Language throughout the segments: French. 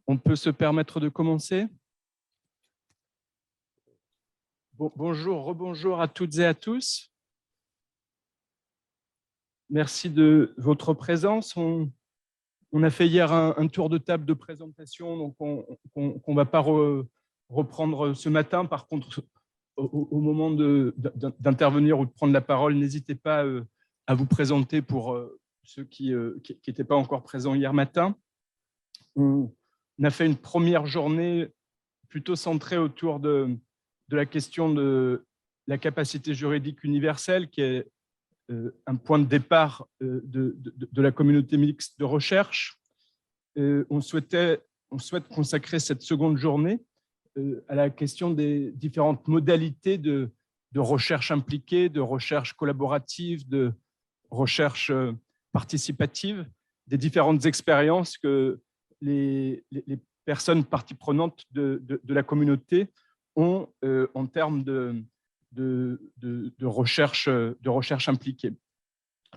On peut se permettre de commencer. Bonjour, rebonjour à toutes et à tous. Merci de votre présence. On a fait hier un tour de table de présentation, donc on ne va pas reprendre ce matin. Par contre, au moment d'intervenir ou de prendre la parole, n'hésitez pas à vous présenter pour ceux qui n'étaient pas encore présents hier matin. On a fait une première journée plutôt centrée autour de la question de la capacité juridique universelle, qui est un point de départ de la communauté mixte de recherche. On souhaite consacrer cette seconde journée à la question des différentes modalités de recherche impliquée, de recherche collaborative, de recherche participative, des différentes expériences que les personnes parties prenantes de la communauté ont en termes de recherche impliquée.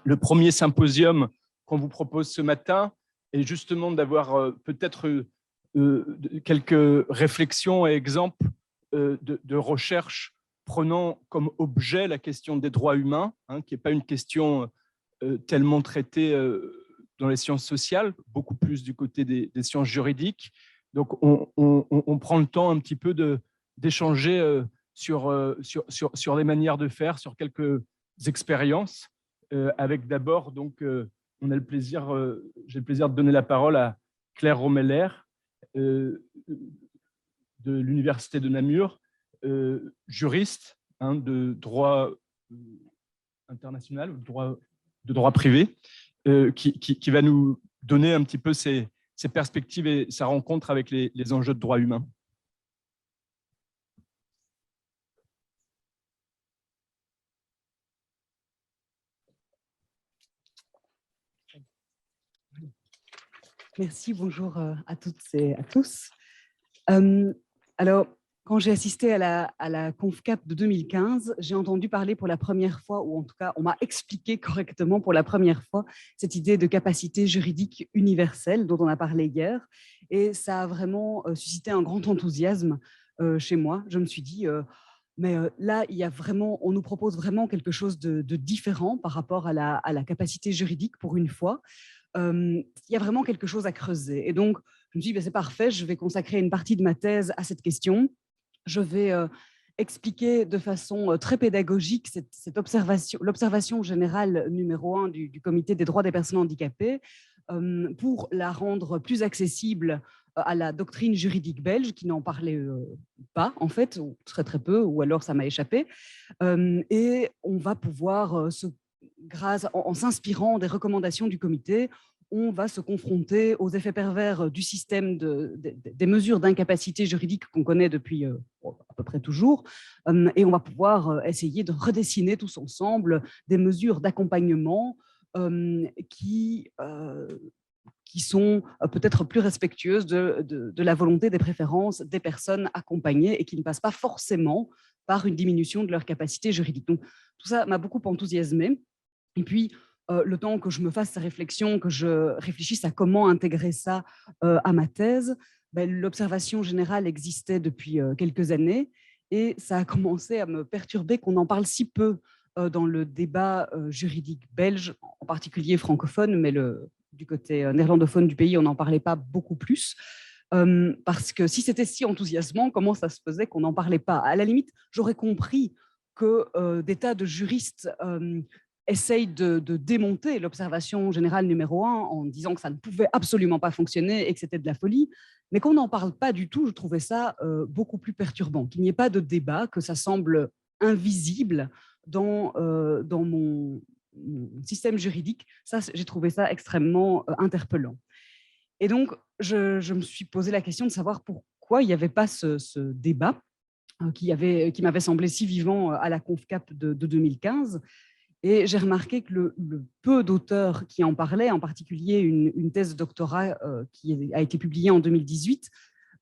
Le premier symposium qu'on vous propose ce matin est justement d'avoir peut-être quelques réflexions et exemples de recherche prenant comme objet la question des droits humains, qui n'est pas une question tellement traitée dans les sciences sociales, beaucoup plus du côté des sciences juridiques. Donc, on prend le temps un petit peu d'échanger sur les manières de faire, sur quelques expériences, avec d'abord, donc, j'ai le plaisir de donner la parole à Claire Romeller de l'Université de Namur, juriste de droit international, de droit privé, qui va nous donner un petit peu ses perspectives et sa rencontre avec les enjeux de droits humains. Merci, bonjour à toutes et à tous. Alors, quand j'ai assisté à la ConfCap de 2015, j'ai entendu parler pour la première fois, ou en tout cas, on m'a expliqué correctement pour la première fois, cette idée de capacité juridique universelle dont on a parlé hier. Et ça a vraiment suscité un grand enthousiasme chez moi. Je me suis dit, mais là, on nous propose vraiment quelque chose de différent par rapport à la capacité juridique pour une fois. Il y a vraiment quelque chose à creuser. Et donc, je me suis dit, c'est parfait, je vais consacrer une partie de ma thèse à cette question. Je vais expliquer de façon très pédagogique l'observation générale numéro 1 du Comité des droits des personnes handicapées pour la rendre plus accessible à la doctrine juridique belge qui n'en parlait pas, en fait, ou très très peu, ou alors ça m'a échappé. Et on va pouvoir en s'inspirant des recommandations du comité, on va se confronter aux effets pervers du système des mesures d'incapacité juridique qu'on connaît depuis à peu près toujours, et on va pouvoir essayer de redessiner tous ensemble des mesures d'accompagnement qui sont peut-être plus respectueuses de la volonté, des préférences des personnes accompagnées et qui ne passent pas forcément par une diminution de leur capacité juridique. Donc, tout ça m'a beaucoup enthousiasmée. Et puis, le temps que je me fasse ces réflexions, que je réfléchisse à comment intégrer ça à ma thèse, l'observation générale existait depuis quelques années et ça a commencé à me perturber qu'on en parle si peu dans le débat juridique belge, en particulier francophone, mais du côté néerlandophone du pays, on n'en parlait pas beaucoup plus. Parce que si c'était si enthousiasmant, comment ça se faisait qu'on n'en parlait pas? À la limite, j'aurais compris que des tas de juristes essayent de démonter l'observation générale numéro 1 en disant que ça ne pouvait absolument pas fonctionner et que c'était de la folie, mais qu'on n'en parle pas du tout, je trouvais ça beaucoup plus perturbant, qu'il n'y ait pas de débat, que ça semble invisible dans mon système juridique. Ça, j'ai trouvé ça extrêmement interpellant. Et donc, je me suis posé la question de savoir pourquoi il n'y avait pas ce débat qui m'avait semblé si vivant à la ConfCap de 2015. Et j'ai remarqué que le peu d'auteurs qui en parlaient, en particulier une thèse de doctorat qui a été publiée en 2018,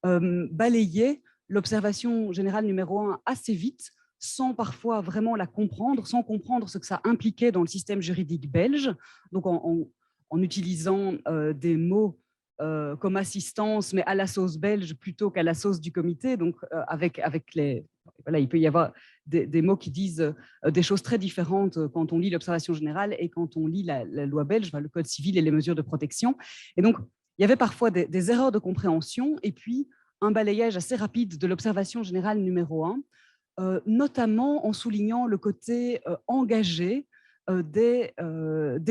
balayait l'observation générale numéro 1 assez vite, sans parfois vraiment la comprendre, sans comprendre ce que ça impliquait dans le système juridique belge, donc en utilisant des mots comme assistance, mais à la sauce belge plutôt qu'à la sauce du comité. Donc, voilà, il peut y avoir des mots qui disent des choses très différentes quand on lit l'observation générale et quand on lit la loi belge, le code civil et les mesures de protection. Et donc, il y avait parfois des erreurs de compréhension et puis un balayage assez rapide de l'observation générale numéro 1, notamment en soulignant le côté engagé des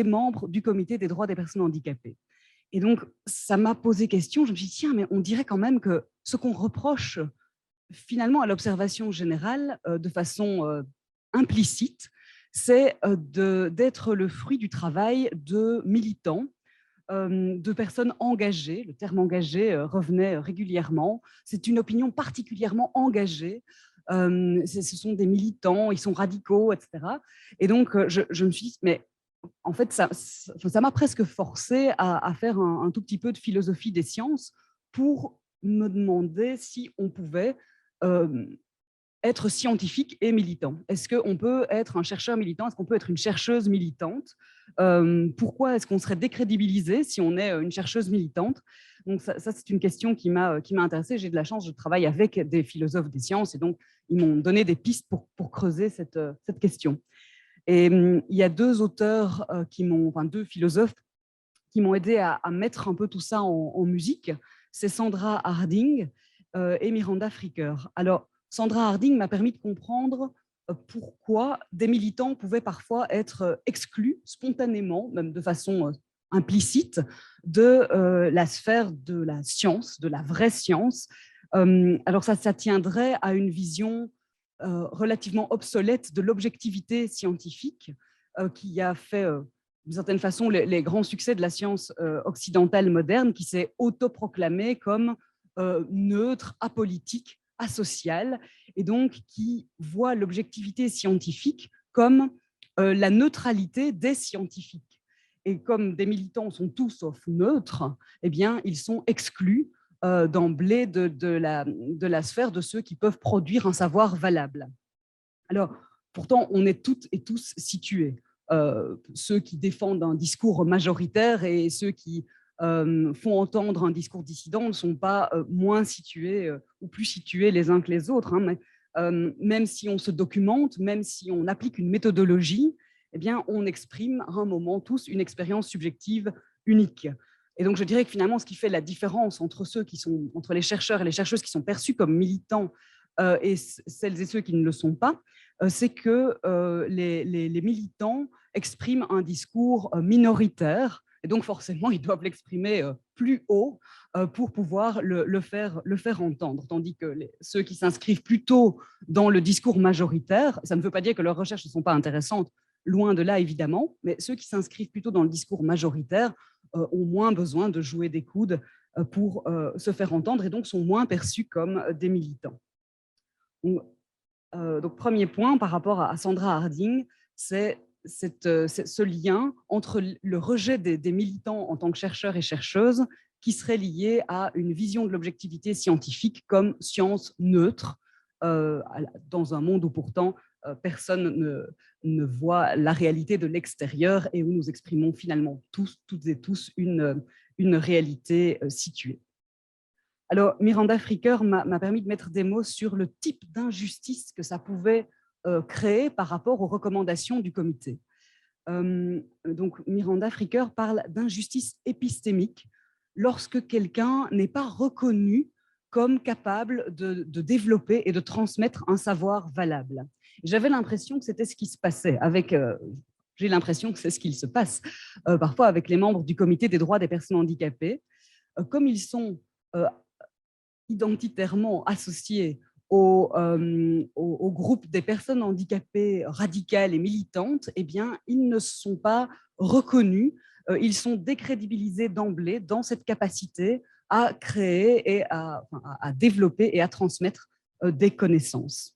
membres du comité des droits des personnes handicapées. Et donc, ça m'a posé question. Je me suis dit, tiens, mais on dirait quand même que ce qu'on reproche finalement à l'observation générale de façon implicite, c'est d'être le fruit du travail de militants, de personnes engagées. Le terme engagé revenait régulièrement. C'est une opinion particulièrement engagée. Ce sont des militants, ils sont radicaux, etc. Et donc, je me suis dit, mais en fait, ça m'a presque forcé à faire un tout petit peu de philosophie des sciences pour me demander si on pouvait être scientifique et militant. Est-ce qu'on peut être un chercheur militant? Est-ce qu'on peut être une chercheuse militante? Pourquoi est-ce qu'on serait décrédibilisé si on est une chercheuse militante? Donc ça c'est une question qui m'a intéressée. J'ai de la chance, je travaille avec des philosophes des sciences et donc ils m'ont donné des pistes pour creuser cette question. Et il y a deux auteurs deux philosophes qui m'ont aidé à mettre un peu tout ça en musique. C'est Sandra Harding et Miranda Fricker. Alors, Sandra Harding m'a permis de comprendre pourquoi des militants pouvaient parfois être exclus spontanément, même de façon implicite, de la sphère de la science, de la vraie science. Alors ça tiendrait à une vision relativement obsolète de l'objectivité scientifique qui a fait d'une certaine façon les grands succès de la science occidentale moderne, qui s'est autoproclamée comme neutre, apolitique, asociale, et donc qui voit l'objectivité scientifique comme la neutralité des scientifiques. Et comme des militants sont tous sauf neutres, eh bien, ils sont exclus d'emblée de la sphère de ceux qui peuvent produire un savoir valable. Alors, pourtant, on est toutes et tous situés. Ceux qui défendent un discours majoritaire et ceux qui font entendre un discours dissident ne sont pas moins situés ou plus situés les uns que les autres. Mais, même si on se documente, même si on applique une méthodologie, eh bien, on exprime à un moment tous une expérience subjective unique. Et donc, je dirais que finalement, ce qui fait la différence entre entre les chercheurs et les chercheuses qui sont perçus comme militants et celles et ceux qui ne le sont pas, c'est que les militants expriment un discours minoritaire, et donc forcément, ils doivent l'exprimer plus haut pour pouvoir le faire entendre, tandis que ceux qui s'inscrivent plutôt dans le discours majoritaire, ça ne veut pas dire que leurs recherches ne sont pas intéressantes, loin de là évidemment, mais ceux qui s'inscrivent plutôt dans le discours majoritaire ont moins besoin de jouer des coudes pour se faire entendre et donc sont moins perçus comme des militants. Donc, premier point par rapport à Sandra Harding, c'est ce lien entre le rejet des militants en tant que chercheurs et chercheuses qui serait lié à une vision de l'objectivité scientifique comme science neutre dans un monde où pourtant personne ne voit la réalité de l'extérieur et où nous exprimons finalement toutes et tous une réalité située. Alors, Miranda Fricker m'a permis de mettre des mots sur le type d'injustice que ça pouvait créer par rapport aux recommandations du comité. Donc, Miranda Fricker parle d'injustice épistémique lorsque quelqu'un n'est pas reconnu comme capable de développer et de transmettre un savoir valable. J'avais l'impression que c'était ce qui se passait j'ai l'impression que c'est ce qu'il se passe parfois avec les membres du comité des droits des personnes handicapées. Comme ils sont identitairement associés au groupe des personnes handicapées radicales et militantes, eh bien, ils ne sont pas reconnus, ils sont décrédibilisés d'emblée dans cette capacité à créer et à développer et à transmettre des connaissances.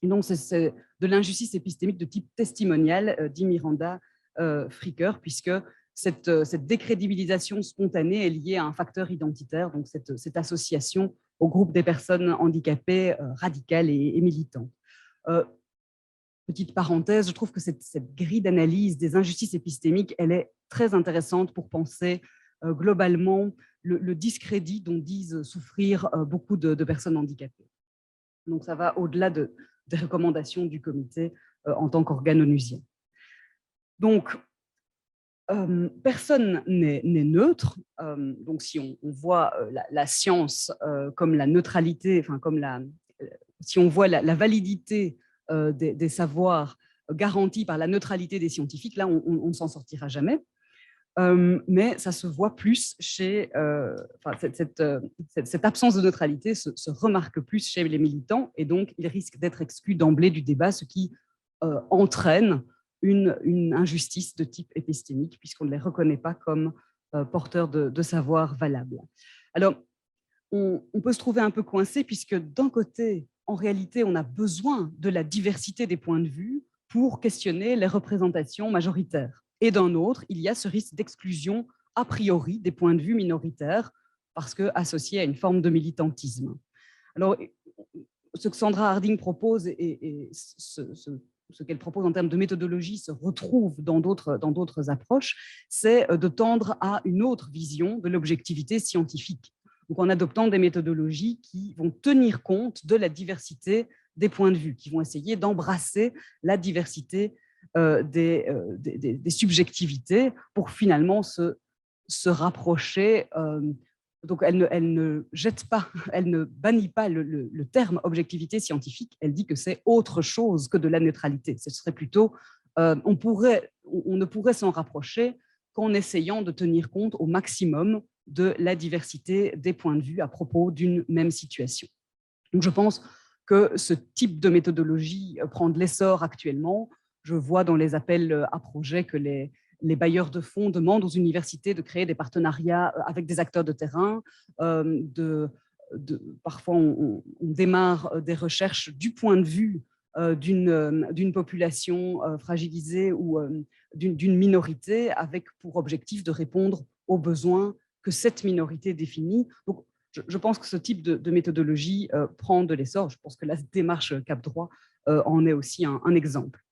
Et donc, c'est de l'injustice épistémique de type testimonial, dit Miranda Fricker, puisque cette décrédibilisation spontanée est liée à un facteur identitaire, donc cette association au groupe des personnes handicapées radicales et militantes. Petite parenthèse, je trouve que cette grille d'analyse des injustices épistémiques, elle est très intéressante pour penser globalement le discrédit dont disent souffrir beaucoup de personnes handicapées. Donc, ça va au-delà des recommandations du comité en tant qu'organe onusien. Donc, personne n'est neutre. Donc, si on voit la science comme la neutralité, enfin, si on voit la validité des savoirs garantie par la neutralité des scientifiques, là, on ne s'en sortira jamais. Mais ça se voit plus chez… cette absence de neutralité se remarque plus chez les militants et donc ils risquent d'être exclus d'emblée du débat, ce qui entraîne une injustice de type épistémique puisqu'on ne les reconnaît pas comme porteurs de savoir valables. Alors, on peut se trouver un peu coincé puisque d'un côté, en réalité, on a besoin de la diversité des points de vue pour questionner les représentations majoritaires. Et d'un autre, il y a ce risque d'exclusion a priori des points de vue minoritaires parce qu'associé à une forme de militantisme. Alors, ce que Sandra Harding propose et ce qu'elle propose en termes de méthodologie se retrouve dans d'autres approches, c'est de tendre à une autre vision de l'objectivité scientifique. Donc, en adoptant des méthodologies qui vont tenir compte de la diversité des points de vue, qui vont essayer d'embrasser la diversité des subjectivités pour finalement se rapprocher. Donc, elle ne jette pas, elle ne bannit pas le terme objectivité scientifique, elle dit que c'est autre chose que de la neutralité. Ce serait plutôt, on ne pourrait s'en rapprocher qu'en essayant de tenir compte au maximum de la diversité des points de vue à propos d'une même situation. Donc, je pense que ce type de méthodologie prend de l'essor actuellement. Je vois dans les appels à projets que les bailleurs de fonds demandent aux universités de créer des partenariats avec des acteurs de terrain. Parfois, on démarre des recherches du point de vue d'une population fragilisée ou d'une minorité avec pour objectif de répondre aux besoins que cette minorité définit. Donc, je pense que ce type de méthodologie prend de l'essor. Je pense que la démarche Cap Droit en est aussi un exemple.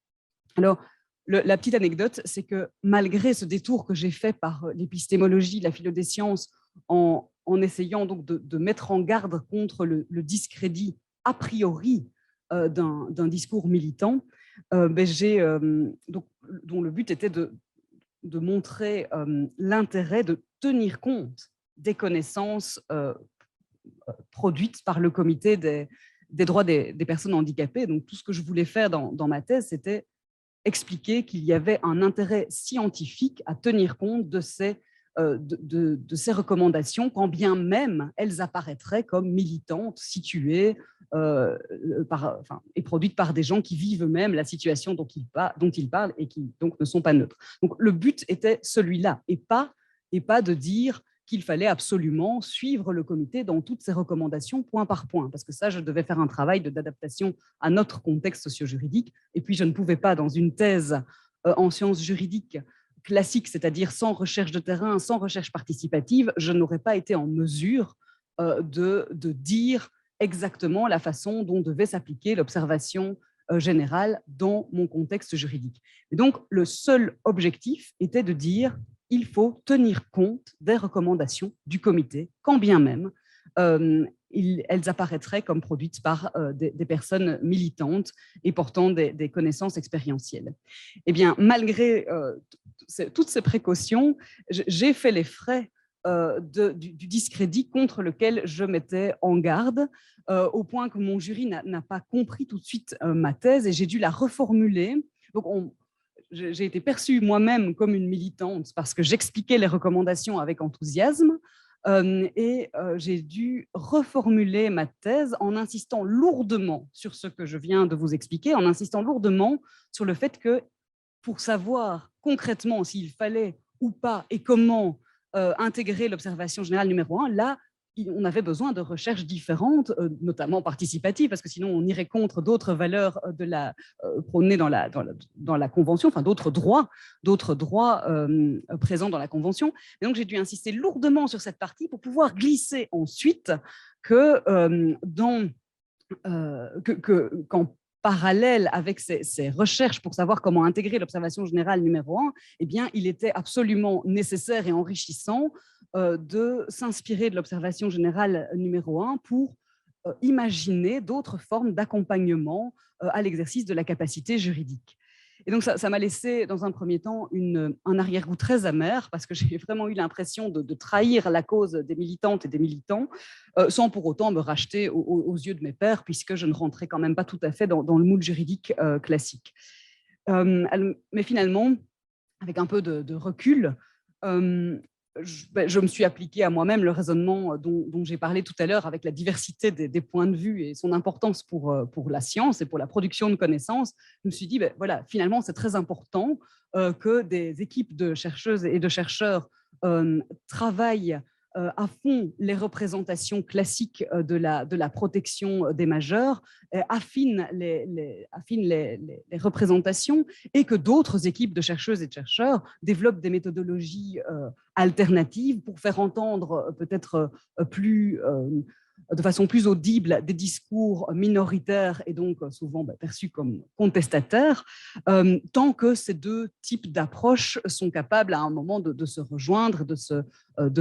Alors, la petite anecdote, c'est que malgré ce détour que j'ai fait par l'épistémologie, la philo des sciences, en essayant donc de mettre en garde contre le discrédit a priori d'un discours militant, dont le but était de montrer l'intérêt de tenir compte des connaissances produites par le comité des droits des personnes handicapées. Donc, tout ce que je voulais faire dans ma thèse, c'était expliquer qu'il y avait un intérêt scientifique à tenir compte de ces recommandations, quand bien même elles apparaîtraient comme militantes, situées et produites par des gens qui vivent eux-mêmes la situation dont ils parlent et qui donc ne sont pas neutres. Donc le but était celui-là, et pas de dire qu'il fallait absolument suivre le comité dans toutes ses recommandations point par point, parce que ça, je devais faire un travail d'adaptation à notre contexte socio-juridique, et puis je ne pouvais pas, dans une thèse en sciences juridiques classiques, c'est-à-dire sans recherche de terrain, sans recherche participative, je n'aurais pas été en mesure de dire exactement la façon dont devait s'appliquer l'observation générale dans mon contexte juridique. Et donc, le seul objectif était de dire il faut tenir compte des recommandations du comité, quand bien même elles apparaîtraient comme produites par des personnes militantes et portant des connaissances expérientielles. Eh bien, malgré toutes ces précautions, j'ai fait les frais du discrédit contre lequel je m'étais en garde, au point que mon jury n'a pas compris tout de suite ma thèse et j'ai dû la reformuler. Donc, j'ai été perçue moi-même comme une militante parce que j'expliquais les recommandations avec enthousiasme et j'ai dû reformuler ma thèse en insistant lourdement sur ce que je viens de vous expliquer, en insistant lourdement sur le fait que pour savoir concrètement s'il fallait ou pas et comment intégrer l'observation générale numéro 1, là, on avait besoin de recherches différentes, notamment participatives, parce que sinon on irait contre d'autres valeurs prônées dans la Convention, enfin d'autres droits présents dans la Convention. Et donc j'ai dû insister lourdement sur cette partie pour pouvoir glisser ensuite qu'en parallèle avec ces recherches pour savoir comment intégrer l'observation générale numéro 1, eh bien, il était absolument nécessaire et enrichissant de s'inspirer de l'observation générale numéro 1 pour imaginer d'autres formes d'accompagnement à l'exercice de la capacité juridique. Et donc, ça m'a laissé, dans un premier temps, un arrière-goût très amer, parce que j'ai vraiment eu l'impression de trahir la cause des militantes et des militants, sans pour autant me racheter aux yeux de mes pairs, puisque je ne rentrais quand même pas tout à fait dans le moule juridique classique. Mais finalement, avec un peu de recul, je me suis appliquée à moi-même le raisonnement dont j'ai parlé tout à l'heure, avec la diversité des points de vue et son importance pour la science et pour la production de connaissances. Je me suis dit, voilà, finalement, c'est très important que des équipes de chercheuses et de chercheurs travaillent à fond les représentations classiques de la protection des majeurs, affinent les représentations, et que d'autres équipes de chercheuses et de chercheurs développent des méthodologies alternatives pour faire entendre peut-être de façon plus audible des discours minoritaires et donc souvent perçus comme contestataires, tant que ces deux types d'approches sont capables à un moment de se rejoindre, de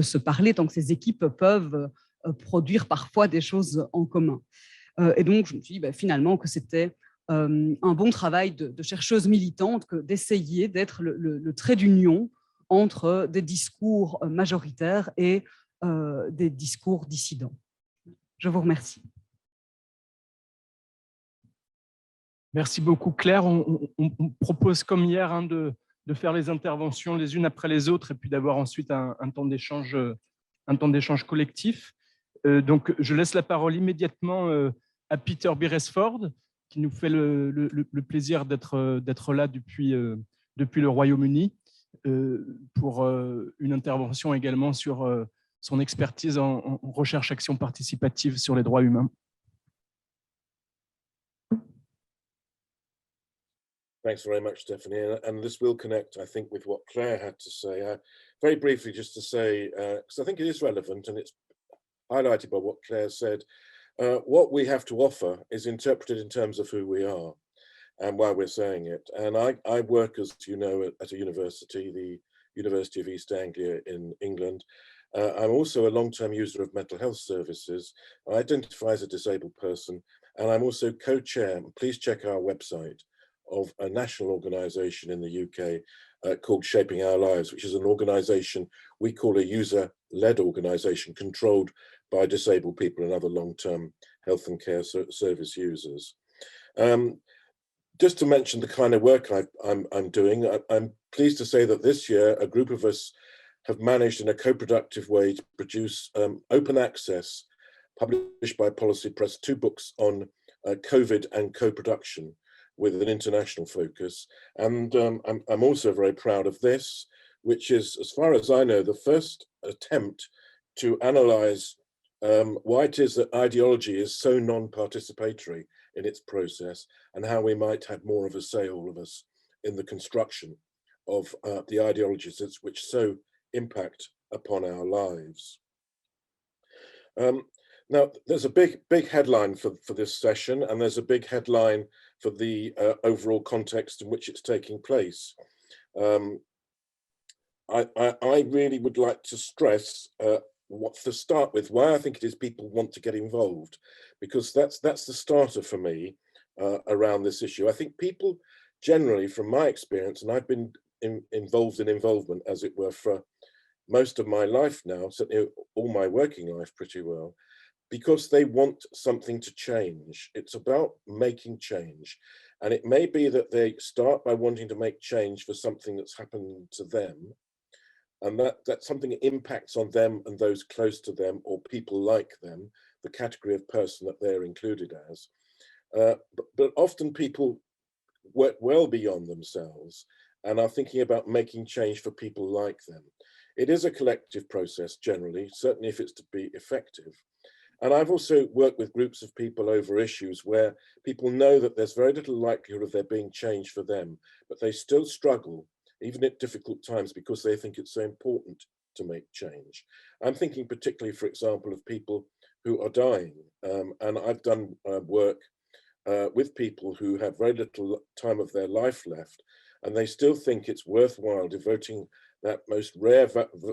se parler, tant que ces équipes peuvent produire parfois des choses en commun. Et donc, je me suis dit finalement que c'était un bon travail de chercheuse militante que d'essayer d'être le trait d'union entre des discours majoritaires et des discours dissidents. Je vous remercie. Merci beaucoup, Claire. On propose, comme hier, de faire les interventions les unes après les autres et puis d'avoir ensuite un temps d'échange collectif. Donc, je laisse la parole immédiatement à Peter Beresford, qui nous fait le plaisir d'être là depuis le Royaume-Uni, pour une intervention également sur son expertise en recherche-action participative sur les droits humains. Thanks very much, Stephanie. And this will connect, I think, with what Claire had to say. Very briefly, just to say, because I think it is relevant and it's highlighted by what Claire said, what we have to offer is interpreted in terms of who we are and why we're saying it. And I work, as you know, at a university, the University of East Anglia in England. I'm also a long-term user of mental health services. I identify as a disabled person, and I'm also co-chair, please check our website, of a national organisation in the UK called Shaping Our Lives, which is an organisation we call a user-led organisation controlled by disabled people and other long-term health and care service users. Just to mention the kind of work I'm doing, I'm pleased to say that this year a group of us have managed in a co-productive way to produce open access, published by Policy Press, 2 books on COVID and co-production, with an international focus. And I'm also very proud of this, which is, as far as I know, the first attempt to analyze why it is that ideology is so non-participatory in its process, and how we might have more of a say, all of us, in the construction of the ideologies which so impact upon our lives. Now, there's a big headline for this session, and there's a big headline for the overall context in which it's taking place. I really would like to stress what to start with, why I think it is people want to get involved, because that's the starter for me around this issue. I think people generally, from my experience, and I've been involved in involvement, as it were, for most of my life now, certainly all my working life pretty well, because they want something to change. It's about making change. And it may be that they start by wanting to make change for something that's happened to them, and that something impacts on them and those close to them or people like them, the category of person that they're included as. But often people work well beyond themselves and are thinking about making change for people like them. It is a collective process generally, certainly if it's to be effective. And I've also worked with groups of people over issues where people know that there's very little likelihood of there being change for them, but they still struggle, even at difficult times, because they think it's so important to make change. I'm thinking particularly, for example, of people who are dying. And I've done work with people who have very little time of their life left, and they still think it's worthwhile devoting that most rare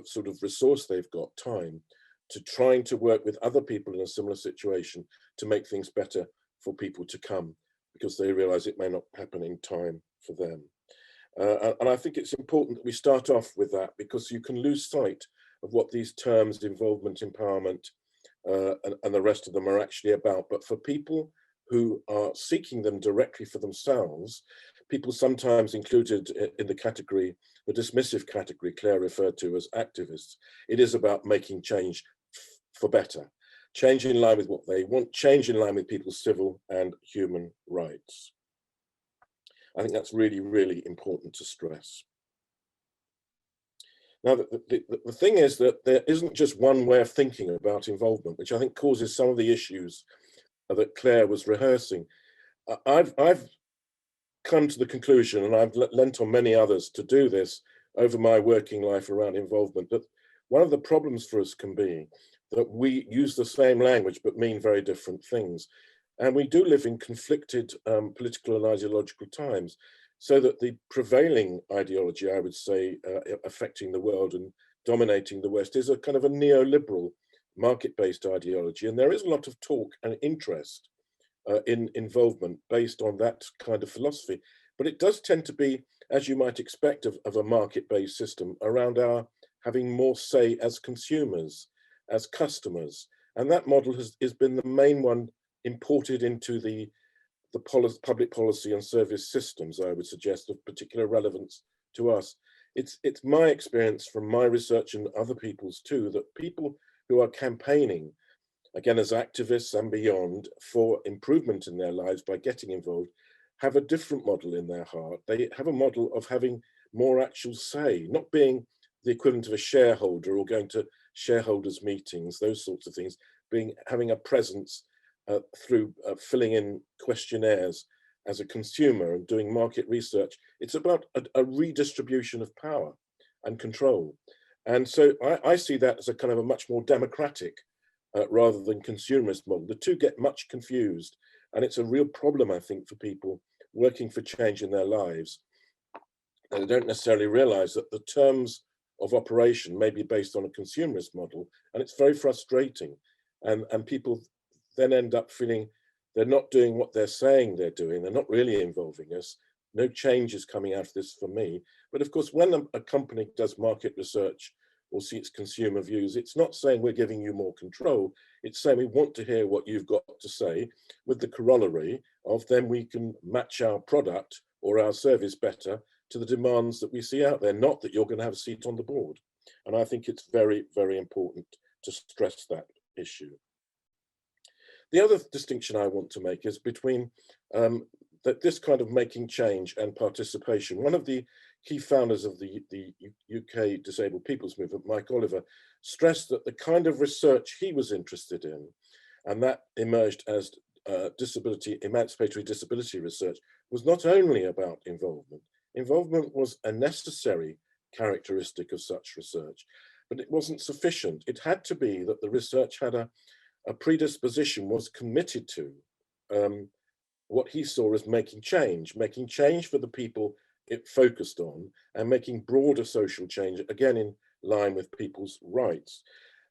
sort of resource they've got, time, to trying to work with other people in a similar situation to make things better for people to come, because they realize it may not happen in time for them. And I think it's important that we start off with that, because you can lose sight of what these terms, involvement, empowerment, and the rest of them are actually about. But for people who are seeking them directly for themselves, people sometimes included in the category, the dismissive category Claire referred to as activists, it is about making change for better, change in line with what they want, change in line with people's civil and human rights. I think that's really, really important to stress. Now, the thing is that there isn't just one way of thinking about involvement, which I think causes some of the issues that Claire was rehearsing. I've come to the conclusion, and I've lent on many others to do this over my working life around involvement, that one of the problems for us can be that we use the same language but mean very different things. And we do live in conflicted political and ideological times, so that the prevailing ideology, I would say, affecting the world and dominating the West is a kind of a neoliberal market-based ideology. And there is a lot of talk and interest in involvement based on that kind of philosophy. But it does tend to be, as you might expect of a market-based system, around our having more say as consumers, as customers. And that model has been the main one imported into the public policy and service systems, I would suggest, of particular relevance to us. It's my experience from my research and other people's too, that people who are campaigning, again, as activists and beyond, for improvement in their lives by getting involved, have a different model in their heart. They have a model of having more actual say, not being the equivalent of a shareholder or going to shareholders' meetings, those sorts of things, having a presence through filling in questionnaires as a consumer and doing market research. It's about a redistribution of power and control. And so I see that as a kind of a much more democratic rather than consumerist model. The two get much confused, and it's a real problem, I think, for people working for change in their lives. And they don't necessarily realize that the terms of operation may be based on a consumerist model, and it's very frustrating. And people then end up feeling they're not doing what they're saying they're doing. They're not really involving us. No change is coming out of this for me. But of course, when a company does market research or seeks consumer views, it's not saying we're giving you more control. It's saying we want to hear what you've got to say, with the corollary of then we can match our product or our service better to the demands that we see out there, not that you're going to have a seat on the board. And I think it's very, very important to stress that issue. The other distinction I want to make is between this kind of making change and participation. One of the key founders of the UK Disabled People's Movement, Mike Oliver, stressed that the kind of research he was interested in, and that emerged as emancipatory disability research, was not only about involvement. Involvement was a necessary characteristic of such research, but it wasn't sufficient. It had to be that the research had a predisposition, was committed to what he saw as making change for the people it focused on, and making broader social change, again in line with people's rights.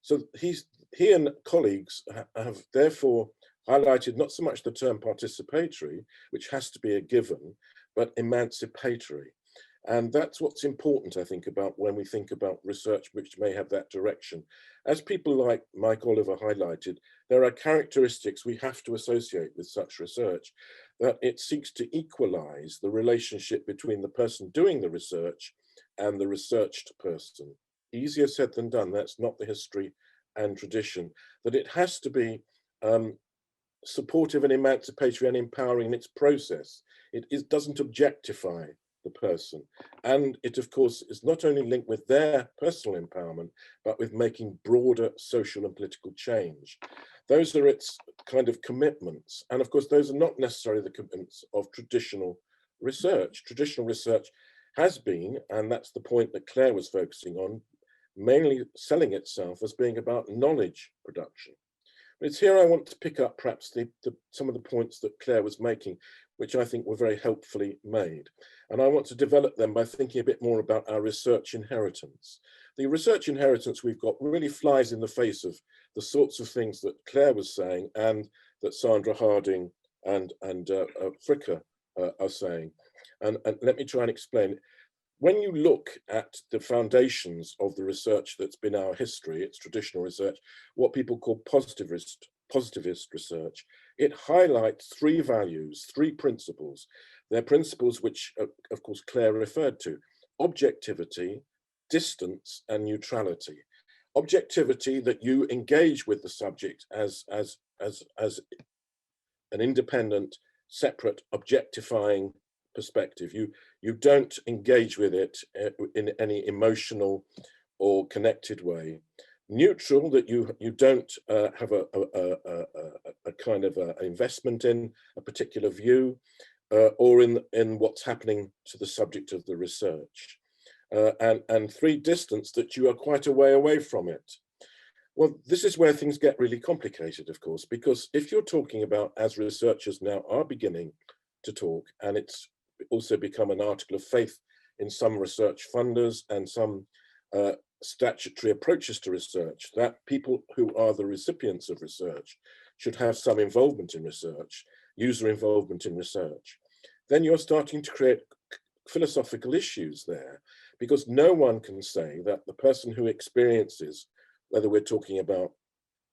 So he and colleagues have therefore highlighted not so much the term participatory, which has to be a given, but emancipatory. And that's what's important, I think, about when we think about research which may have that direction. As people like Mike Oliver highlighted, there are characteristics we have to associate with such research, that it seeks to equalize the relationship between the person doing the research and the researched person. Easier said than done. That's not the history and tradition. That it has to be supportive and emancipatory and empowering in its process. It doesn't objectify the person. And it, of course, is not only linked with their personal empowerment, but with making broader social and political change. Those are its kind of commitments. And of course, those are not necessarily the commitments of traditional research. Traditional research has been, and that's the point that Claire was focusing on, mainly selling itself as being about knowledge production. But it's here I want to pick up perhaps some of the points that Claire was making, which I think were very helpfully made. And I want to develop them by thinking a bit more about our research inheritance. The research inheritance we've got really flies in the face of the sorts of things that Claire was saying and that Sandra Harding and Fricke are saying. And let me try and explain. When you look at the foundations of the research that's been our history, it's traditional research, what people call positivist research, it highlights three values, three principles. They're principles which, of course, Claire referred to: objectivity, distance, and neutrality. Objectivity, that you engage with the subject as an independent, separate, objectifying perspective. You don't engage with it in any emotional or connected way. Neutral, that you don't have a kind of an investment in a particular view or in what's happening to the subject of the research. And three, distance, that you are quite a way away from it. Well, this is where things get really complicated, of course, because if you're talking about, as researchers now are beginning to talk, and it's also become an article of faith in some research funders and some statutory approaches to research, that people who are the recipients of research should have some involvement in research, user involvement in research, then you're starting to create philosophical issues there, because no one can say that the person who experiences, whether we're talking about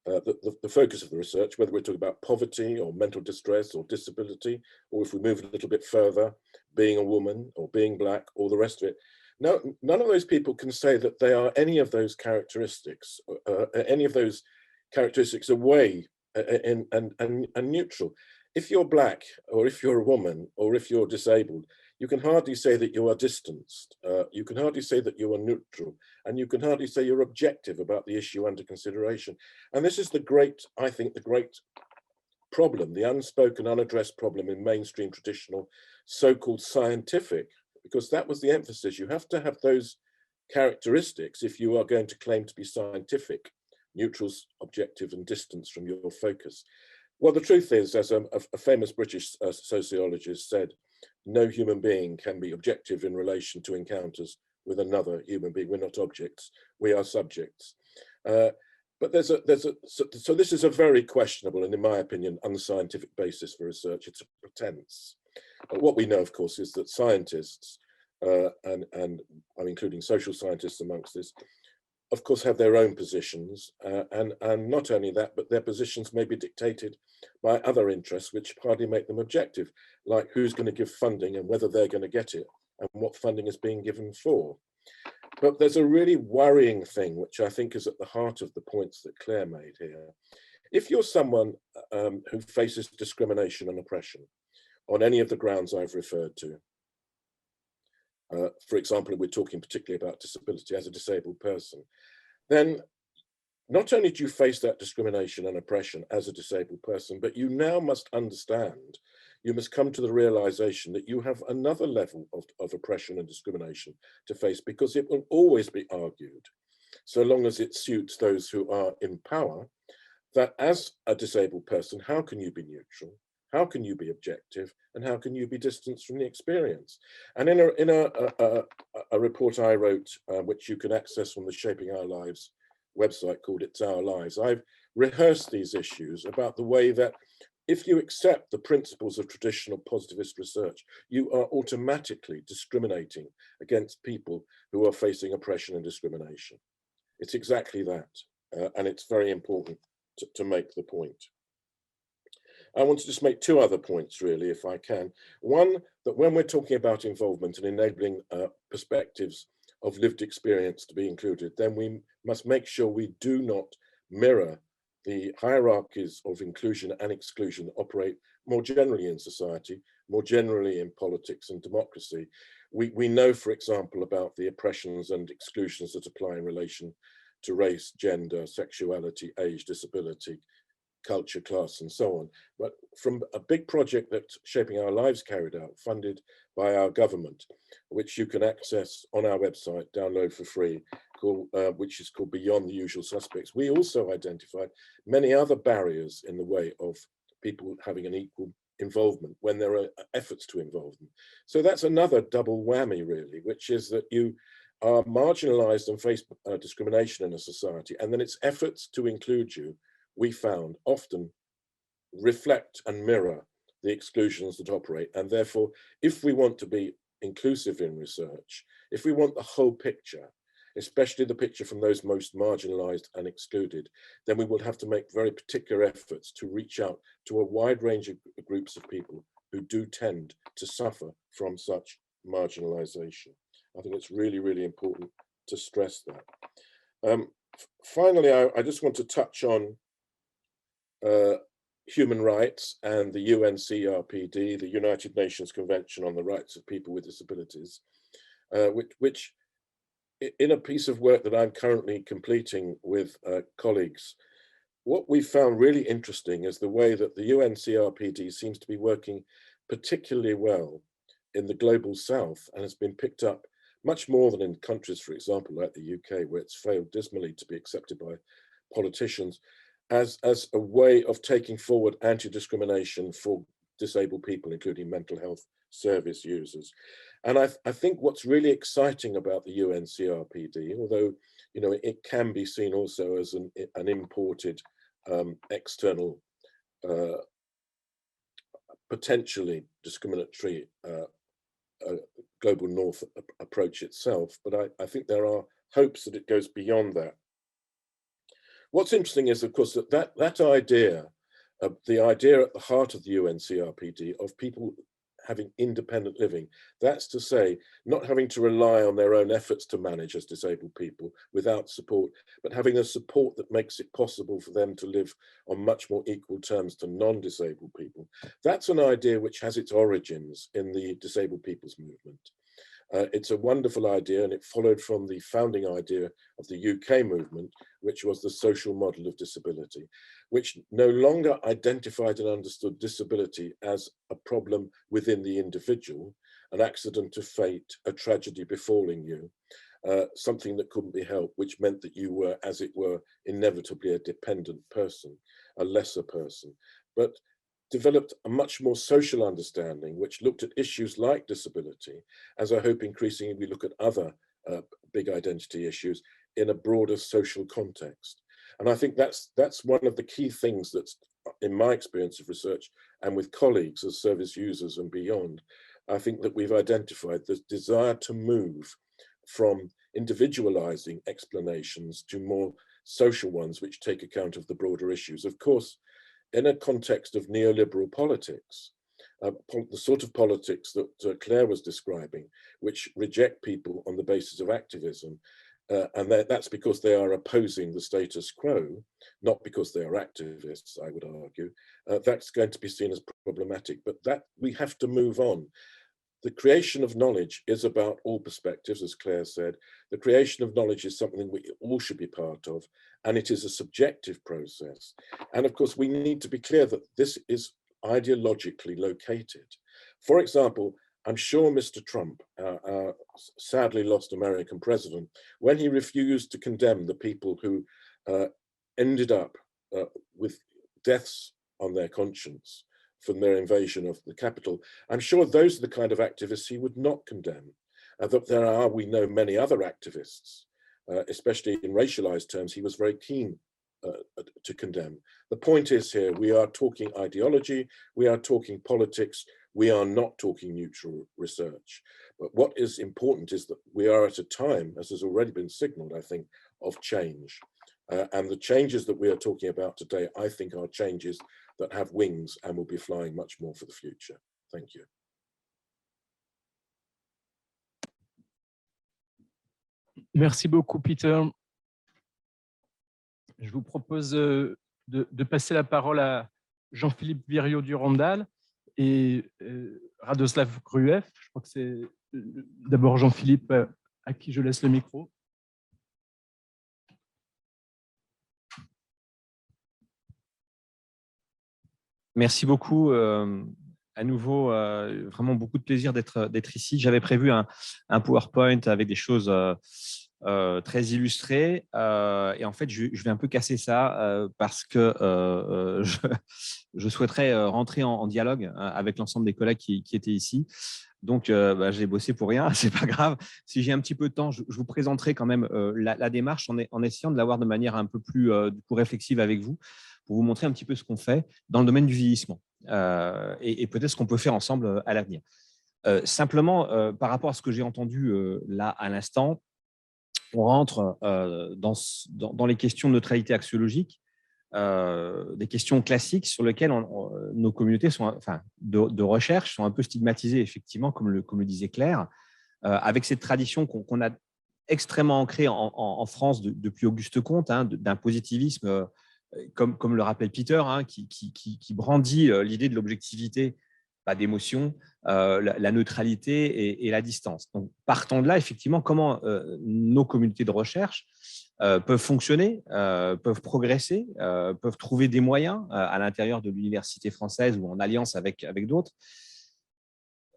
the focus of the research, whether we're talking about poverty or mental distress or disability, or if we move a little bit further, being a woman or being Black or the rest of it, no, none of those people can say that they are any of those characteristics, away and neutral. If you're Black, or if you're a woman, or if you're disabled, you can hardly say that you are distanced. You can hardly say that you are neutral, and you can hardly say you're objective about the issue under consideration. And this is the great, I think, the great problem, the unspoken, unaddressed problem in mainstream traditional so-called scientific, because that was the emphasis. You have to have those characteristics if you are going to claim to be scientific: neutrals, objective, and distance from your focus. Well, the truth is, as a famous British sociologist said, no human being can be objective in relation to encounters with another human being. We're not objects, we are subjects. But so this is a very questionable and, in my opinion, unscientific basis for research. It's a pretense. But what we know, of course, is that scientists, and I'm including social scientists amongst this, of course, have their own positions, and not only that, but their positions may be dictated by other interests which hardly make them objective, like who's going to give funding and whether they're going to get it and what funding is being given for. But there's a really worrying thing, which I think is at the heart of the points that Claire made here. If you're someone who faces discrimination and oppression on any of the grounds I've referred to, for example, we're talking particularly about disability as a disabled person, then not only do you face that discrimination and oppression as a disabled person, but you now must understand, you must come to the realization that you have another level of oppression and discrimination to face, because it will always be argued, so long as it suits those who are in power, that as a disabled person, how can you be neutral? How can you be objective, and how can you be distanced from the experience? And in a report I wrote, which you can access from the Shaping Our Lives website called It's Our Lives, I've rehearsed these issues about the way that if you accept the principles of traditional positivist research, you are automatically discriminating against people who are facing oppression and discrimination. It's exactly that, and it's very important to make the point. I want to just make two other points, really, if I can. One, that when we're talking about involvement and enabling perspectives of lived experience to be included, then we must make sure we do not mirror the hierarchies of inclusion and exclusion that operate more generally in society, more generally in politics and democracy. We know, for example, about the oppressions and exclusions that apply in relation to race, gender, sexuality, age, disability, culture, class, and so on. But from a big project that Shaping Our Lives carried out, funded by our government, which you can access on our website, download for free, article, which is called Beyond the Usual Suspects, we also identified many other barriers in the way of people having an equal involvement when there are efforts to involve them. So that's another double whammy, really, which is that you are marginalized and face discrimination in a society, and then its efforts to include you, we found, often reflect and mirror the exclusions that operate. And therefore, if we want to be inclusive in research, if we want the whole picture, especially the picture from those most marginalized and excluded, then we will have to make very particular efforts to reach out to a wide range of groups of people who do tend to suffer from such marginalization. I think it's really, really important to stress that. Finally, I just want to touch on human rights and the UNCRPD, the United Nations Convention on the Rights of People with Disabilities, which in a piece of work that I'm currently completing with colleagues, what we found really interesting is the way that the UNCRPD seems to be working particularly well in the global south, and has been picked up much more than in countries, for example, like the UK, where it's failed dismally to be accepted by politicians, as a way of taking forward anti-discrimination for disabled people, including mental health service users. And I think what's really exciting about the UNCRPD, although it can be seen also as an imported external, potentially discriminatory global north approach itself, but I think there are hopes that it goes beyond that. What's interesting is, of course, that idea, the idea at the heart of the UNCRPD of people having independent living, that's to say, not having to rely on their own efforts to manage as disabled people without support, but having a support that makes it possible for them to live on much more equal terms to non-disabled people. That's an idea which has its origins in the disabled people's movement. It's a wonderful idea, and it followed from the founding idea of the UK movement, which was the social model of disability, which no longer identified and understood disability as a problem within the individual, an accident of fate, a tragedy befalling you, something that couldn't be helped, which meant that you were, as it were, inevitably a dependent person, a lesser person, but developed a much more social understanding, which looked at issues like disability, as I hope increasingly we look at other big identity issues in a broader social context. And I think that's one of the key things that's, in my experience of research and with colleagues as service users and beyond, I think that we've identified the desire to move from individualizing explanations to more social ones, which take account of the broader issues. Of course, in a context of neoliberal politics, the sort of politics that Claire was describing, which reject people on the basis of activism, and that's because they are opposing the status quo, not because they are activists, I would argue, that's going to be seen as problematic, but that we have to move on. The creation of knowledge is about all perspectives, as Claire said. The creation of knowledge is something we all should be part of, and it is a subjective process. And of course, we need to be clear that this is ideologically located. For example, I'm sure Mr. Trump, our sadly lost American president, when he refused to condemn the people who ended up with deaths on their conscience from their invasion of the Capitol, I'm sure those are the kind of activists he would not condemn. That there are, we know, many other activists, especially in racialized terms, he was very keen to condemn. The point is here, we are talking ideology, we are talking politics, we are not talking neutral research. But what is important is that we are at a time, as has already been signaled, I think, of change. And the changes that we are talking about today, I think, are changes that have wings and will be flying much more for the future. Thank you. Merci beaucoup, Peter. Je vous propose de passer la parole à Jean-Philippe Viriot-Durandal et Radoslav Gruev. Je crois que c'est d'abord Jean-Philippe à qui je laisse le micro. Merci beaucoup. À nouveau, vraiment beaucoup de plaisir d'être ici. J'avais prévu un PowerPoint avec des choses très illustré. Et en fait, je vais un peu casser ça parce que je souhaiterais rentrer en dialogue avec l'ensemble des collègues qui étaient ici. Donc, j'ai bossé pour rien, c'est pas grave. Si j'ai un petit peu de temps, je vous présenterai quand même la démarche en essayant de l'avoir de manière un peu plus du coup, réflexive avec vous, pour vous montrer un petit peu ce qu'on fait dans le domaine du vieillissement et peut-être ce qu'on peut faire ensemble à l'avenir. Simplement, par rapport à ce que j'ai entendu là à l'instant, on rentre dans les questions de neutralité axiologique, des questions classiques sur lesquelles nos communautés de recherche sont un peu stigmatisées, effectivement, comme le disait Claire, avec cette tradition qu'on a extrêmement ancrée en France depuis Auguste Comte, d'un positivisme, comme le rappelle Peter, qui brandit l'idée de l'objectivité, pas d'émotion, la neutralité et la distance. Donc, partant de là, effectivement, comment nos communautés de recherche peuvent fonctionner, peuvent progresser, peuvent trouver des moyens à l'intérieur de l'université française ou en alliance avec d'autres.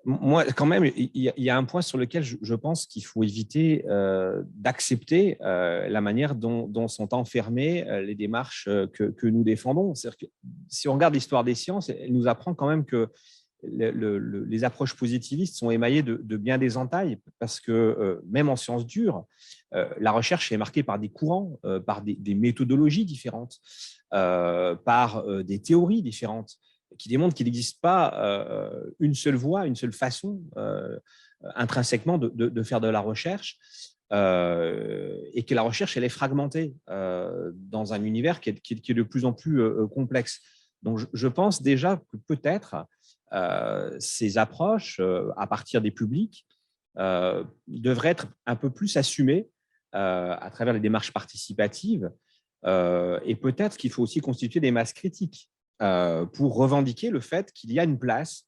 Moi, quand même, il y a un point sur lequel je pense qu'il faut éviter d'accepter la manière dont sont enfermées les démarches que nous défendons. C'est-à-dire que si on regarde l'histoire des sciences, elle nous apprend quand même que les approches positivistes sont émaillées de bien des entailles, parce que même en sciences dures, la recherche est marquée par des courants, par des méthodologies différentes, par des théories différentes, qui démontrent qu'il n'existe pas une seule voie, une seule façon intrinsèquement de faire de la recherche, et que la recherche, elle est fragmentée dans un univers qui est de plus en plus complexe. Donc, je pense déjà que peut-être ces approches, à partir des publics, devraient être un peu plus assumées à travers les démarches participatives, et peut-être qu'il faut aussi constituer des masses critiques pour revendiquer le fait qu'il y a une place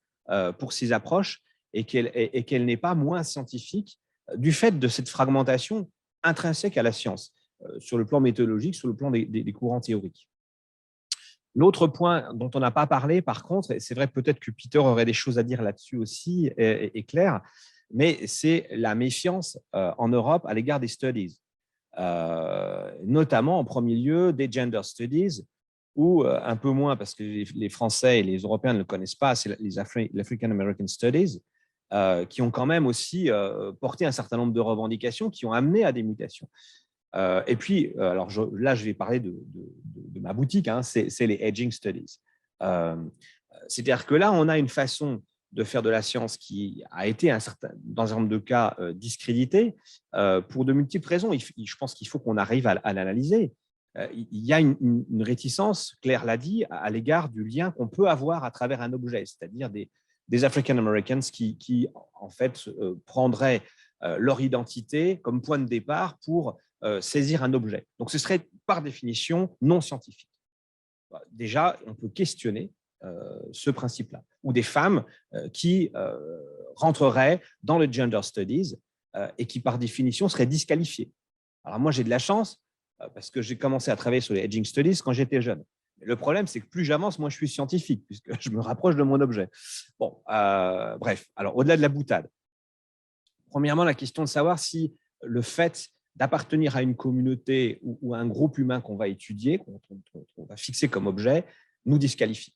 pour ces approches et qu'elle n'est pas moins scientifique du fait de cette fragmentation intrinsèque à la science, sur le plan méthodologique, sur le plan des courants théoriques. L'autre point dont on n'a pas parlé, par contre, et c'est vrai peut-être que Peter aurait des choses à dire là-dessus aussi, et Claire, mais c'est la méfiance en Europe à l'égard des studies, notamment en premier lieu des gender studies, ou un peu moins, parce que les Français et les Européens ne le connaissent pas, c'est les African American Studies, qui ont quand même aussi porté un certain nombre de revendications qui ont amené à des mutations. Et puis, alors là, je vais parler de ma boutique, c'est les Aging Studies. C'est-à-dire que là, on a une façon de faire de la science qui a été, dans un certain nombre de cas, discréditée pour de multiples raisons. Je pense qu'il faut qu'on arrive à l'analyser. Il y a une réticence, Claire l'a dit, à l'égard du lien qu'on peut avoir à travers un objet, c'est-à-dire des African Americans qui en fait, prendraient leur identité comme point de départ pour saisir un objet. Donc, ce serait par définition non scientifique. Déjà, on peut questionner ce principe-là. Ou des femmes qui rentreraient dans le gender studies et qui, par définition, seraient disqualifiées. Alors, moi, j'ai de la chance parce que j'ai commencé à travailler sur les aging studies quand j'étais jeune. Mais le problème, c'est que plus j'avance, moins je suis scientifique, puisque je me rapproche de mon objet. Bon, bref. Alors, au-delà de la boutade, premièrement, la question de savoir si le fait d'appartenir à une communauté ou à un groupe humain qu'on va étudier, qu'on va fixer comme objet, nous disqualifie.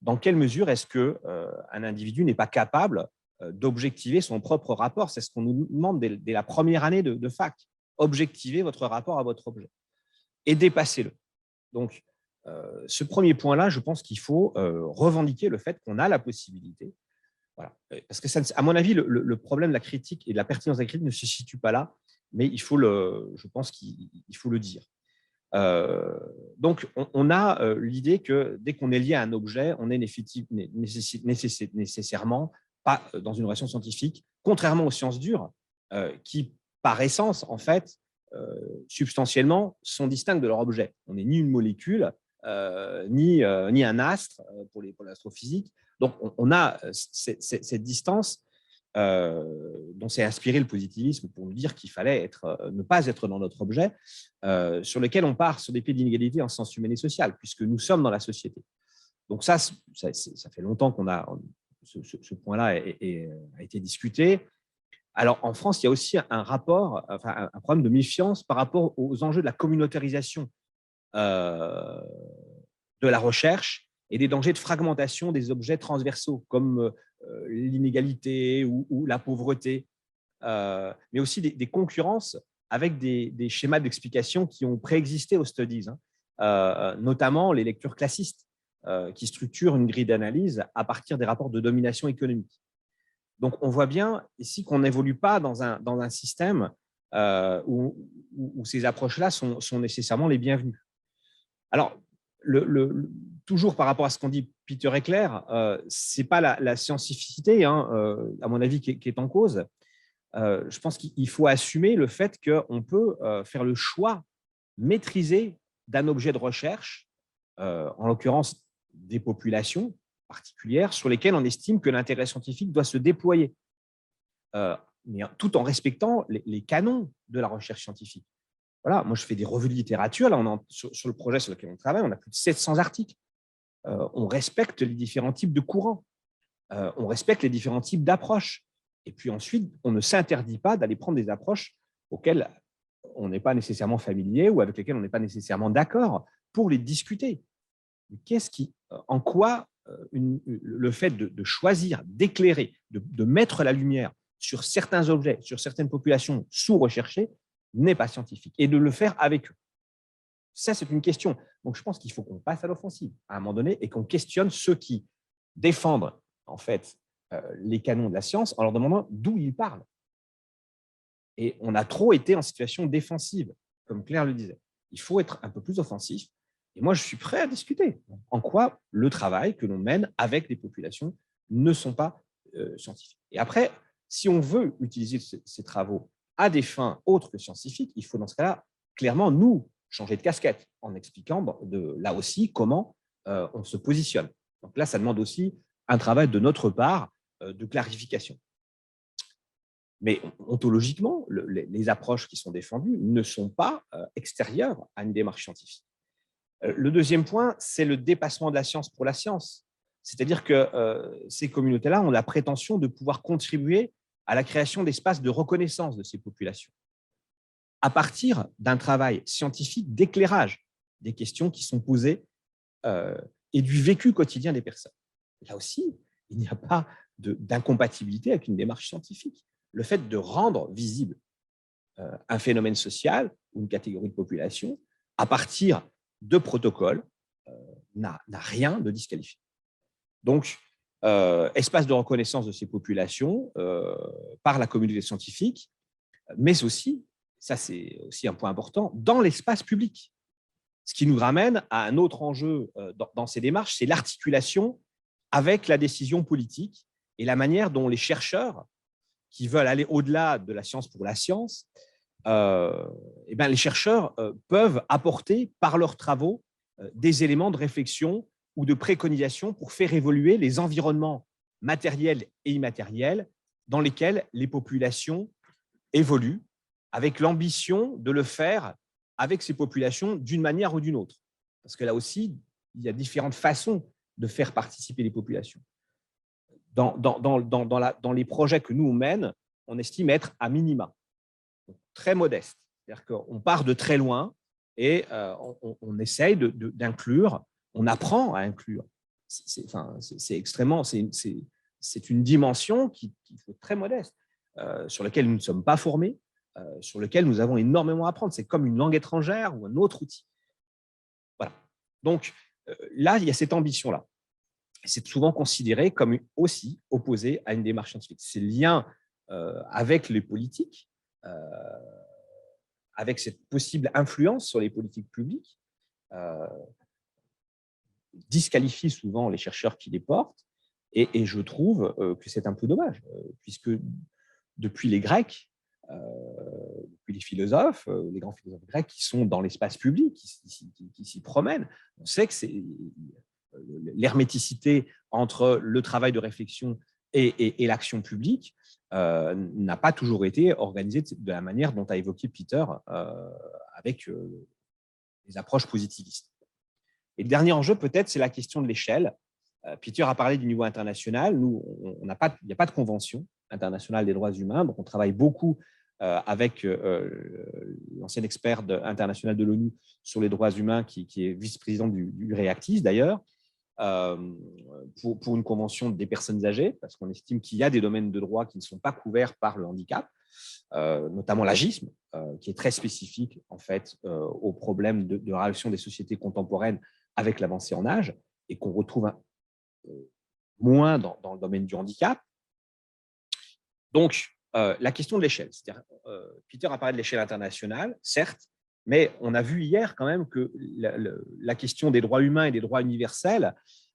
Dans quelle mesure est-ce qu'un individu n'est pas capable d'objectiver son propre rapport? C'est ce qu'on nous demande dès la première année de fac. Objectiver votre rapport à votre objet et dépassez-le. Donc, ce premier point-là, je pense qu'il faut revendiquer le fait qu'on a la possibilité. Voilà. Parce que, à mon avis, le problème de la critique et de la pertinence de la critique ne se situe pas là, mais je pense qu'il faut le dire. Donc, on a l'idée que dès qu'on est lié à un objet, on est nécessairement pas dans une relation scientifique, contrairement aux sciences dures, qui, par essence, en fait, substantiellement, sont distinctes de leur objet. On n'est ni une molécule, ni un astre pour l'astrophysique. Donc, on a cette distance dont s'est inspiré le positivisme pour nous dire qu'il fallait ne pas être dans notre objet, sur lequel on part sur des pieds d'inégalité en sens humain et social, puisque nous sommes dans la société. Donc ça fait longtemps qu'on a ce point-là a été discuté. Alors, en France, il y a aussi un rapport, enfin, un problème de méfiance par rapport aux enjeux de la communautarisation de la recherche et des dangers de fragmentation des objets transversaux, comme l'inégalité ou la pauvreté, mais aussi des concurrences avec des schémas d'explication qui ont préexisté aux studies, notamment les lectures classistes, qui structurent une grille d'analyse à partir des rapports de domination économique. Donc, on voit bien ici qu'on n'évolue pas dans un système où ces approches-là sont nécessairement les bienvenues. Alors, toujours par rapport à ce qu'ont dit Peter et Claire, ce n'est pas la scientificité, à mon avis, qui est en cause. Je pense qu'il faut assumer le fait qu'on peut faire le choix maîtrisé d'un objet de recherche, en l'occurrence des populations particulières, sur lesquelles on estime que l'intérêt scientifique doit se déployer, mais tout en respectant les canons de la recherche scientifique. Voilà, moi, je fais des revues de littérature. Là, sur le projet sur lequel on travaille, on a plus de 700 articles. On respecte les différents types de courants. On respecte les différents types d'approches. Et puis ensuite, on ne s'interdit pas d'aller prendre des approches auxquelles on n'est pas nécessairement familier ou avec lesquelles on n'est pas nécessairement d'accord pour les discuter. En quoi le fait de choisir, d'éclairer, de mettre la lumière sur certains objets, sur certaines populations sous-recherchées, n'est pas scientifique, et de le faire avec eux. Ça, c'est une question. Donc, je pense qu'il faut qu'on passe à l'offensive à un moment donné et qu'on questionne ceux qui défendent en fait les canons de la science en leur demandant d'où ils parlent. Et on a trop été en situation défensive, comme Claire le disait. Il faut être un peu plus offensif. Et moi, je suis prêt à discuter en quoi le travail que l'on mène avec les populations ne sont pas scientifiques. Et après, si on veut utiliser ces travaux à des fins autres que scientifiques, il faut dans ce cas-là, clairement, nous, changer de casquette en expliquant là aussi comment on se positionne. Donc là, ça demande aussi un travail de notre part de clarification. Mais ontologiquement, les approches qui sont défendues ne sont pas extérieures à une démarche scientifique. Le deuxième point, c'est le dépassement de la science pour la science. C'est-à-dire que ces communautés-là ont la prétention de pouvoir contribuer à la création d'espaces de reconnaissance de ces populations, à partir d'un travail scientifique d'éclairage des questions qui sont posées et du vécu quotidien des personnes. Là aussi, il n'y a pas d'incompatibilité avec une démarche scientifique. Le fait de rendre visible un phénomène social ou une catégorie de population à partir de protocoles n'a rien de disqualifié. Donc, espace de reconnaissance de ces populations par la communauté scientifique, mais aussi, ça c'est aussi un point important, dans l'espace public. Ce qui nous ramène à un autre enjeu dans ces démarches, c'est l'articulation avec la décision politique et la manière dont les chercheurs qui veulent aller au-delà de la science pour la science, les chercheurs peuvent apporter par leurs travaux des éléments de réflexion ou de préconisation pour faire évoluer les environnements matériels et immatériels dans lesquels les populations évoluent, avec l'ambition de le faire avec ces populations d'une manière ou d'une autre. Parce que là aussi, il y a différentes façons de faire participer les populations. Dans les projets que nous on mène, on estime être à minima, très modeste. C'est-à-dire qu'on part de très loin et on essaye d'inclure, on apprend à inclure. C'est extrêmement, c'est une dimension qui est très modeste, sur laquelle nous ne sommes pas formés, sur laquelle nous avons énormément à apprendre. C'est comme une langue étrangère ou un autre outil. Voilà. Donc là, il y a cette ambition-là. C'est souvent considéré comme aussi opposé à une démarche scientifique. Ces liens avec les politiques, avec cette possible influence sur les politiques publiques, disqualifie souvent les chercheurs qui les portent, et je trouve que c'est un peu dommage, puisque depuis les Grecs, depuis les philosophes, les grands philosophes grecs qui sont dans l'espace public, qui s'y promènent, on sait que c'est l'herméticité entre le travail de réflexion et l'action publique n'a pas toujours été organisée de la manière dont a évoqué Peter avec les approches positivistes. Et le dernier enjeu, peut-être, c'est la question de l'échelle. Peter a parlé du niveau international. Nous, il n'y a pas de convention internationale des droits humains. Donc, on travaille beaucoup avec l'ancien expert international de l'ONU sur les droits humains, qui est vice-président du REACTIS d'ailleurs, pour une convention des personnes âgées, parce qu'on estime qu'il y a des domaines de droit qui ne sont pas couverts par le handicap, notamment l'agisme, qui est très spécifique en fait aux problèmes de relation des sociétés contemporaines avec l'avancée en âge, et qu'on retrouve moins dans le domaine du handicap. Donc, la question de l'échelle, c'est-à-dire, Peter a parlé de l'échelle internationale, certes, mais on a vu hier quand même que la question des droits humains et des droits universels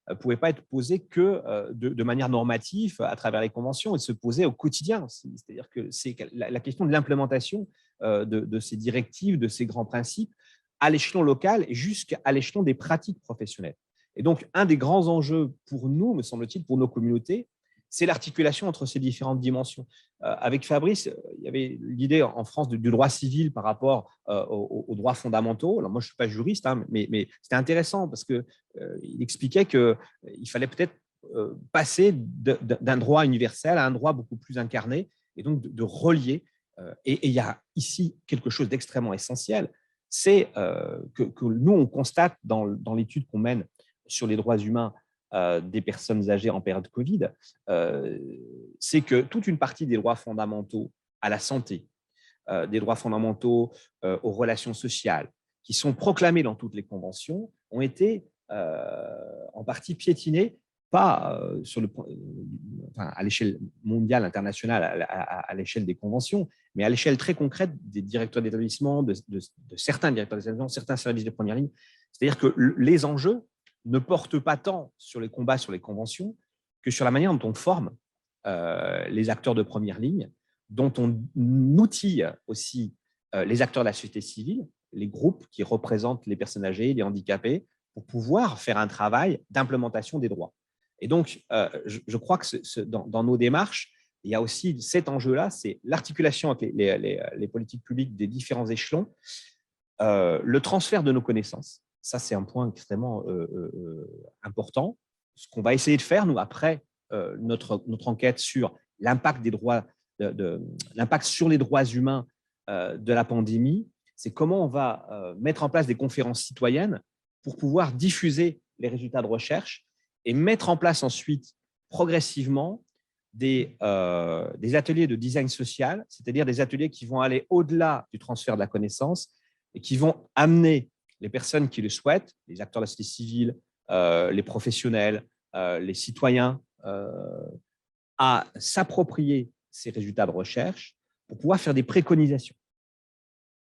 ne pouvait pas être posée que de manière normative à travers les conventions, et se poser au quotidien. C'est-à-dire que c'est la question de l'implémentation de ces directives, de ces grands principes, à l'échelon local et jusqu'à l'échelon des pratiques professionnelles. Et donc, un des grands enjeux pour nous, me semble-t-il, pour nos communautés, c'est l'articulation entre ces différentes dimensions. Avec Fabrice, il y avait l'idée en France du droit civil par rapport aux droits fondamentaux. Alors moi, je ne suis pas juriste, hein, mais c'était intéressant parce qu'il expliquait qu'il fallait peut-être passer d'un droit universel à un droit beaucoup plus incarné, et donc de relier. Et il y a ici quelque chose d'extrêmement essentiel, c'est que nous, on constate dans l'étude qu'on mène sur les droits humains des personnes âgées en période Covid, c'est que toute une partie des droits fondamentaux à la santé, des droits fondamentaux aux relations sociales, qui sont proclamés dans toutes les conventions, ont été en partie piétinés, pas à l'échelle mondiale, internationale, à l'échelle des conventions, mais à l'échelle très concrète des directeurs d'établissement, de certains directeurs d'établissement, certains services de première ligne. C'est-à-dire que les enjeux ne portent pas tant sur les combats sur les conventions que sur la manière dont on forme les acteurs de première ligne, dont on outille aussi les acteurs de la société civile, les groupes qui représentent les personnes âgées, les handicapés, pour pouvoir faire un travail d'implémentation des droits. Et donc, je crois que dans nos démarches, il y a aussi cet enjeu-là, c'est l'articulation avec les politiques publiques des différents échelons, le transfert de nos connaissances. Ça, c'est un point extrêmement important. Ce qu'on va essayer de faire, nous, après notre enquête sur l'impact des droits, l'impact sur les droits humains de la pandémie, c'est comment on va mettre en place des conférences citoyennes pour pouvoir diffuser les résultats de recherche et mettre en place ensuite, progressivement, des ateliers de design social, c'est-à-dire des ateliers qui vont aller au-delà du transfert de la connaissance et qui vont amener les personnes qui le souhaitent, les acteurs de la société civile, les professionnels, les citoyens, à s'approprier ces résultats de recherche pour pouvoir faire des préconisations.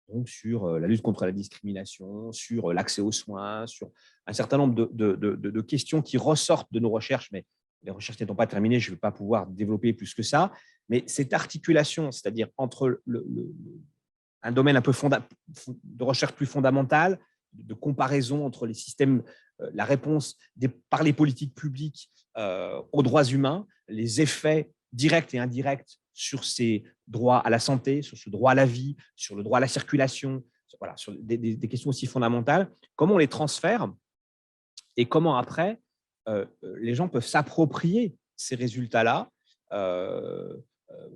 Donc, sur la lutte contre la discrimination, sur l'accès aux soins, sur un certain nombre de questions qui ressortent de nos recherches, mais les recherches n'étant pas terminées, je ne vais pas pouvoir développer plus que ça. Mais cette articulation, c'est-à-dire entre un domaine un peu de recherche plus fondamentale, de comparaison entre les systèmes, la réponse par les politiques publiques aux droits humains, les effets directs et indirects sur ces droits à la santé, sur ce droit à la vie, sur le droit à la circulation, voilà, sur des questions aussi fondamentales, comment on les transfère et comment après les gens peuvent s'approprier ces résultats-là,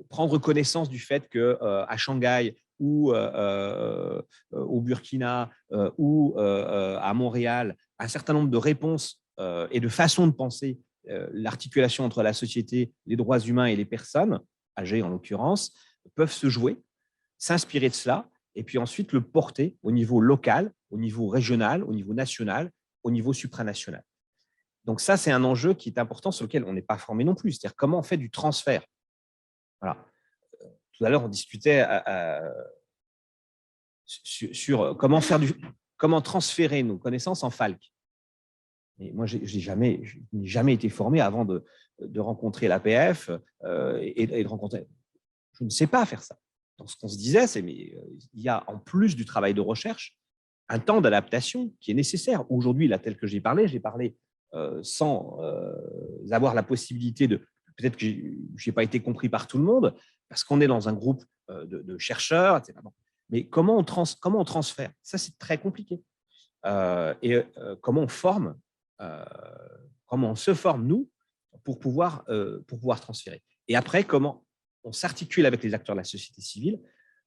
prendre connaissance du fait qu'à Shanghai ou au Burkina ou à Montréal, un certain nombre de réponses et de façons de penser l'articulation entre la société, les droits humains et les personnes, âgées en l'occurrence, peuvent se jouer, s'inspirer de cela, et puis ensuite le porter au niveau local, au niveau régional, au niveau national, au niveau supranational. Donc ça, c'est un enjeu qui est important sur lequel on n'est pas formé non plus, c'est-à-dire comment on fait du transfert. Voilà. Tout à l'heure, on discutait sur comment transférer nos connaissances en FALC. Et moi, je n'ai jamais été formé avant de rencontrer l'APF et de rencontrer. Je ne sais pas faire ça. Donc, ce qu'on se disait, c'est mais il y a en plus du travail de recherche un temps d'adaptation qui est nécessaire. Aujourd'hui, là, tel que j'ai parlé sans avoir la possibilité de… Peut-être que je n'ai pas été compris par tout le monde, parce qu'on est dans un groupe de chercheurs, etc. Mais comment on transfère? Ça, c'est très compliqué. Comment on forme, comment on se forme, nous, pour pouvoir transférer. Et après, comment on s'articule avec les acteurs de la société civile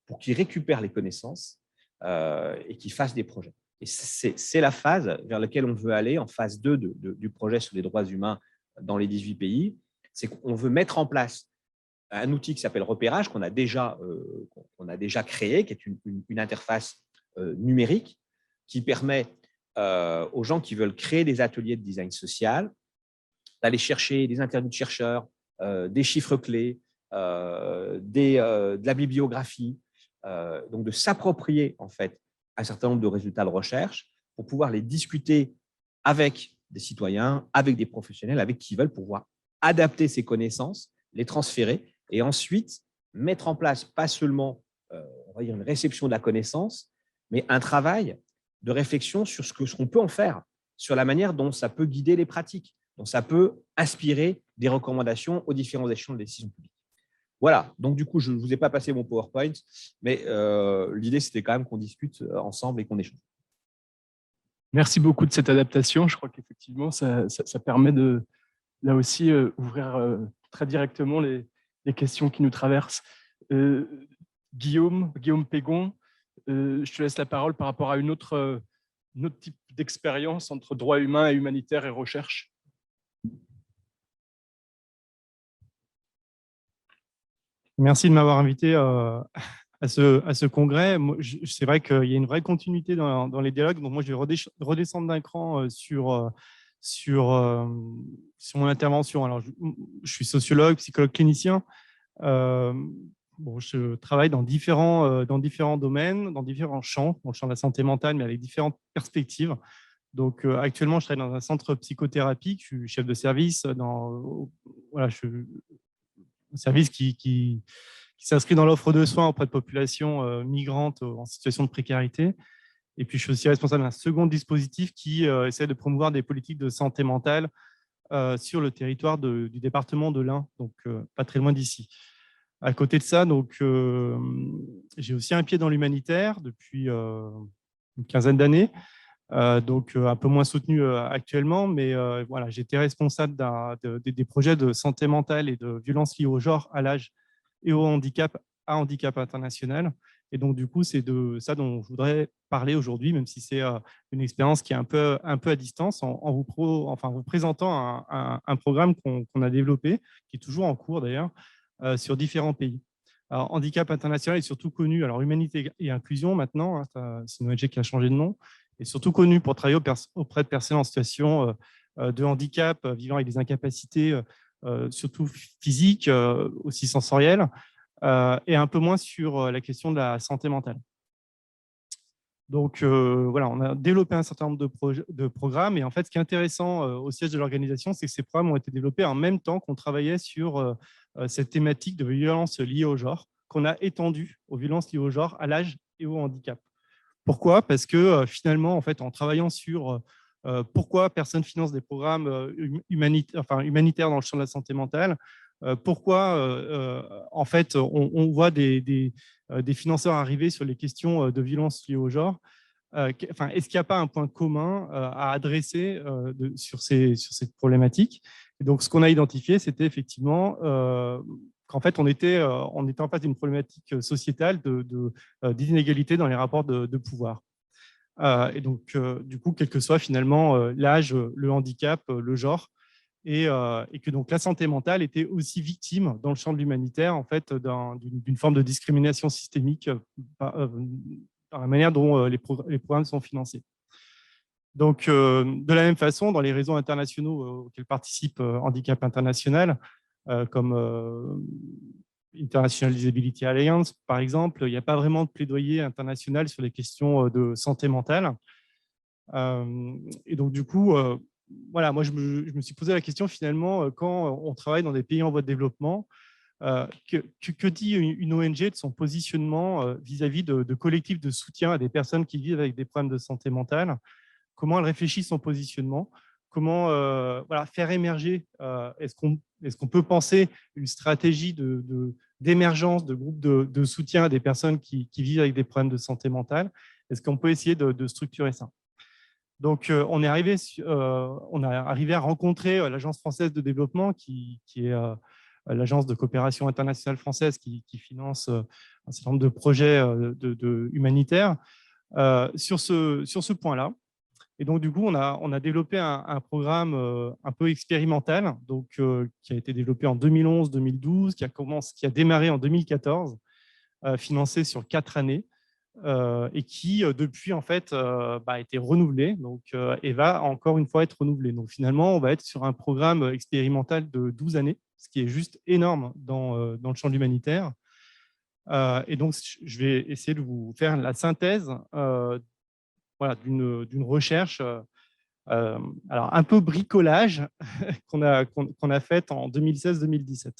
pour qu'ils récupèrent les connaissances et qu'ils fassent des projets. Et c'est la phase vers laquelle on veut aller en phase 2 du projet sur les droits humains dans les 18 pays. C'est qu'on veut mettre en place un outil qui s'appelle Repérage, qu'on a déjà créé, qui est une interface numérique qui permet aux gens qui veulent créer des ateliers de design social d'aller chercher des interviews de chercheurs, des chiffres clés, de la bibliographie, donc de s'approprier en fait un certain nombre de résultats de recherche pour pouvoir les discuter avec des citoyens, avec des professionnels, avec qui veulent pouvoir adapter ces connaissances, les transférer et ensuite mettre en place pas seulement on va dire une réception de la connaissance, mais un travail de réflexion sur ce qu'on peut en faire, sur la manière dont ça peut guider les pratiques, dont ça peut inspirer des recommandations aux différents échelons de décision publique. Voilà, donc du coup, je ne vous ai pas passé mon PowerPoint, mais l'idée, c'était quand même qu'on discute ensemble et qu'on échange. Merci beaucoup de cette adaptation. Je crois qu'effectivement, ça permet de, là aussi, ouvrir très directement les questions qui nous traversent. Guillaume Pégon, je te laisse la parole par rapport à un autre type d'expérience entre droit humain et humanitaire et recherche. Merci de m'avoir invité à ce congrès. C'est vrai qu'il y a une vraie continuité dans les dialogues. Donc moi, je vais redescendre d'un cran sur mon intervention. Alors, je suis sociologue, psychologue clinicien. Je travaille dans différents domaines, dans différents champs, dans le champ de la santé mentale, mais avec différentes perspectives. Donc, actuellement, je travaille dans un centre psychothérapique. Je suis chef de service un service qui s'inscrit dans l'offre de soins auprès de populations migrantes en situation de précarité. Et puis, je suis aussi responsable d'un second dispositif qui essaie de promouvoir des politiques de santé mentale sur le territoire du département de l'Ain, donc pas très loin d'ici. À côté de ça, j'ai aussi un pied dans l'humanitaire depuis une quinzaine d'années. Donc un peu moins soutenu actuellement, mais voilà, j'étais responsable des projets de santé mentale et de violences liées au genre, à l'âge et au handicap à handicap international. Et donc du coup, c'est de ça dont je voudrais parler aujourd'hui, même si c'est une expérience qui est un peu à distance, en vous présentant un programme qu'on a développé, qui est toujours en cours d'ailleurs, sur différents pays. Alors, handicap international est surtout connu, alors humanité et inclusion maintenant, hein, c'est une ONG qui a changé de nom, est surtout connu pour travailler auprès de personnes en situation de handicap, vivant avec des incapacités, surtout physiques, aussi sensorielles, et un peu moins sur la question de la santé mentale. Donc, voilà, on a développé un certain nombre de programmes. Et en fait, ce qui est intéressant au siège de l'organisation, c'est que ces programmes ont été développés en même temps qu'on travaillait sur cette thématique de violence liée au genre, qu'on a étendue aux violences liées au genre, à l'âge et au handicap. Pourquoi ? Parce que finalement, en fait, en travaillant sur pourquoi personne finance des programmes humanitaires dans le champ de la santé mentale, pourquoi en fait on voit des financeurs arriver sur les questions de violence liées au genre. Est-ce qu'il n'y a pas un point commun à adresser sur cette problématique ? Et donc, ce qu'on a identifié, c'était effectivement qu'en fait, on était en face d'une problématique sociétale d'inégalité dans les rapports de pouvoir. Et donc, du coup, quel que soit finalement l'âge, le handicap, le genre, et que donc la santé mentale était aussi victime dans le champ de l'humanitaire en fait d'une forme de discrimination systémique dans la manière dont les programmes sont financés. Donc, de la même façon, dans les réseaux internationaux auxquels participe Handicap International, comme International Disability Alliance, par exemple, il n'y a pas vraiment de plaidoyer international sur les questions de santé mentale. Et donc, du coup, voilà, moi, je me suis posé la question, finalement, quand on travaille dans des pays en voie de développement, que dit une ONG de son positionnement vis-à-vis de collectifs de soutien à des personnes qui vivent avec des problèmes de santé mentale? Comment elle réfléchit son positionnement? Comment faire émerger? Est-ce qu'on peut penser une stratégie d'émergence de groupes de soutien à des personnes qui vivent avec des problèmes de santé mentale? Est-ce qu'on peut essayer de structurer ça? Donc, on est arrivé à rencontrer l'Agence française de développement qui est l'Agence de coopération internationale française qui finance un certain nombre de projets humanitaires sur ce point-là. Et donc, du coup, on a développé un programme un peu expérimental, donc, qui a été développé en 2011-2012, qui a démarré en 2014, financé sur 4 années, et qui, depuis, en fait, a été renouvelé, donc, et va encore une fois être renouvelé. Donc, finalement, on va être sur un programme expérimental de 12 années, ce qui est juste énorme dans le champ de l'humanitaire. Et donc, je vais essayer de vous faire la synthèse voilà, d'une recherche, alors un peu bricolage, qu'on a faite en 2016-2017.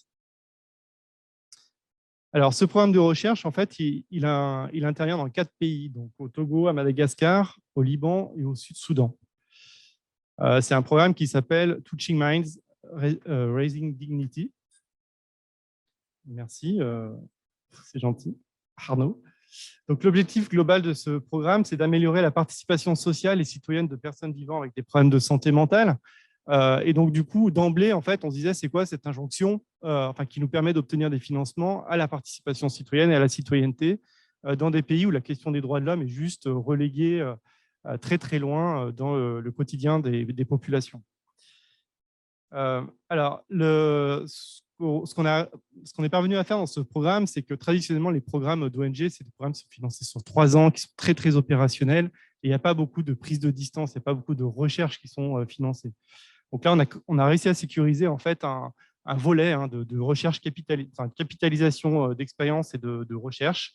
Alors, ce programme de recherche, en fait, il intervient dans 4 pays, donc au Togo, à Madagascar, au Liban et au Sud-Soudan. C'est un programme qui s'appelle Touching Minds, Raising Dignity. Merci, c'est gentil, Arnaud. Donc, l'objectif global de ce programme, c'est d'améliorer la participation sociale et citoyenne de personnes vivant avec des problèmes de santé mentale. Et donc, du coup, d'emblée, en fait, on se disait, c'est quoi cette injonction qui nous permet d'obtenir des financements à la participation citoyenne et à la citoyenneté dans des pays où la question des droits de l'homme est juste reléguée très, très loin dans le quotidien des populations. Alors, ce qu'on est parvenu à faire dans ce programme, c'est que traditionnellement, les programmes d'ONG, c'est des programmes qui sont financés sur 3 ans, qui sont très, très opérationnels, et il n'y a pas beaucoup de prise de distance, il n'y a pas beaucoup de recherches qui sont financées. Donc là, on a réussi à sécuriser en fait un volet de recherche, capitalisation d'expérience et de recherche,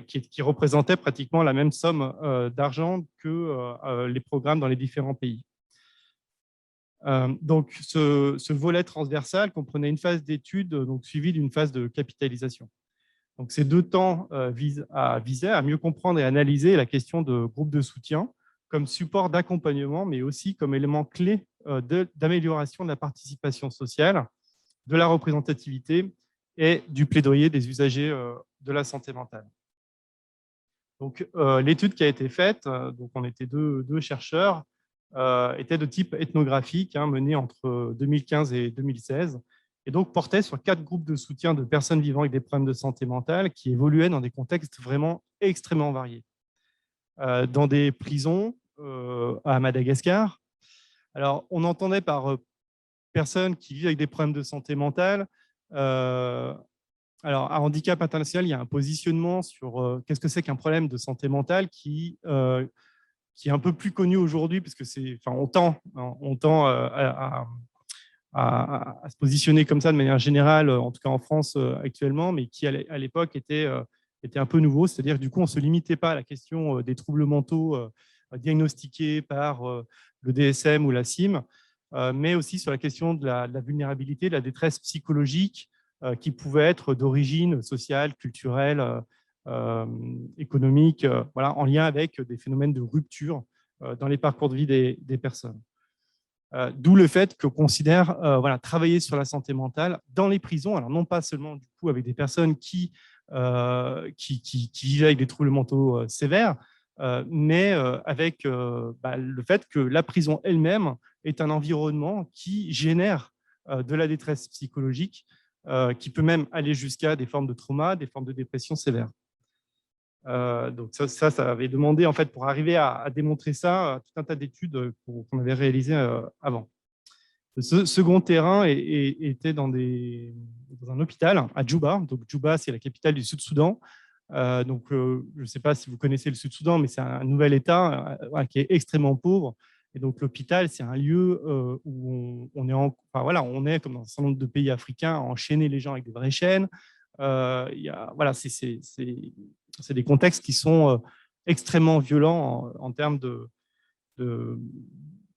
qui représentait pratiquement la même somme d'argent que les programmes dans les différents pays. Donc, ce volet transversal comprenait une phase d'étude suivie d'une phase de capitalisation. Donc, ces 2 temps visaient à mieux comprendre et analyser la question de groupes de soutien comme support d'accompagnement, mais aussi comme élément clé d'amélioration de la participation sociale, de la représentativité et du plaidoyer des usagers de la santé mentale. Donc, l'étude qui a été faite, donc on était deux chercheurs, était de type ethnographique, menée entre 2015 et 2016, et donc portait sur 4 groupes de soutien de personnes vivant avec des problèmes de santé mentale qui évoluaient dans des contextes vraiment extrêmement variés. Dans des prisons à Madagascar. Alors, on entendait par personnes qui vivent avec des problèmes de santé mentale. Alors, à Handicap International, il y a un positionnement sur qu'est-ce que c'est qu'un problème de santé mentale qui est un peu plus connu aujourd'hui, parce que on tend à se positionner comme ça de manière générale, en tout cas en France actuellement, mais qui à l'époque était un peu nouveau. C'est-à-dire que du coup, on ne se limitait pas à la question des troubles mentaux diagnostiqués par le DSM ou la CIM, mais aussi sur la question de la vulnérabilité, de la détresse psychologique qui pouvait être d'origine sociale, culturelle, économique, voilà, en lien avec des phénomènes de rupture dans les parcours de vie des personnes. D'où le fait qu'on considère travailler sur la santé mentale dans les prisons, alors non pas seulement du coup avec des personnes qui vivent avec des troubles mentaux sévères, mais avec le fait que la prison elle-même est un environnement qui génère de la détresse psychologique, qui peut même aller jusqu'à des formes de trauma, des formes de dépression sévères. Donc ça avait demandé, en fait, pour arriver à démontrer ça, tout un tas d'études qu'on avait réalisées avant. Ce second terrain était dans un hôpital à Djouba. Donc Djouba, c'est la capitale du Sud-Soudan. Donc je ne sais pas si vous connaissez le Sud-Soudan, mais c'est un nouvel État qui est extrêmement pauvre. Et donc l'hôpital, c'est un lieu où on est comme dans un certain nombre de pays africains, à enchaîner les gens avec des vraies chaînes. C'est des contextes qui sont extrêmement violents en termes de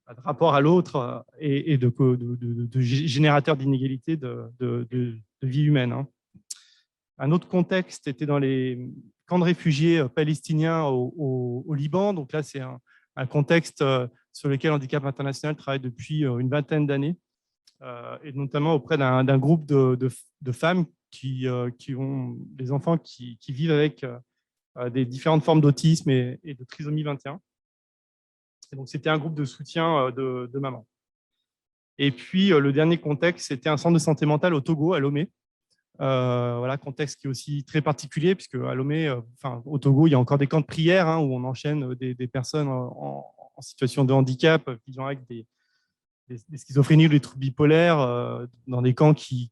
rapport à l'autre et de générateurs d'inégalités de vie humaine. Un autre contexte était dans les camps de réfugiés palestiniens au Liban. Donc là, c'est un contexte sur lequel Handicap International travaille depuis une vingtaine d'années, et notamment auprès d'un groupe de femmes qui ont des enfants qui vivent avec des différentes formes d'autisme et de trisomie 21. Et donc, c'était un groupe de soutien de mamans. Et puis, le dernier contexte, c'était un centre de santé mentale au Togo, à Lomé. Voilà, contexte qui est aussi très particulier, puisque à Lomé, au Togo, il y a encore des camps de prière où on enchaîne des personnes en situation de handicap, vivant avec des schizophrénies ou des troubles bipolaires, dans des camps qui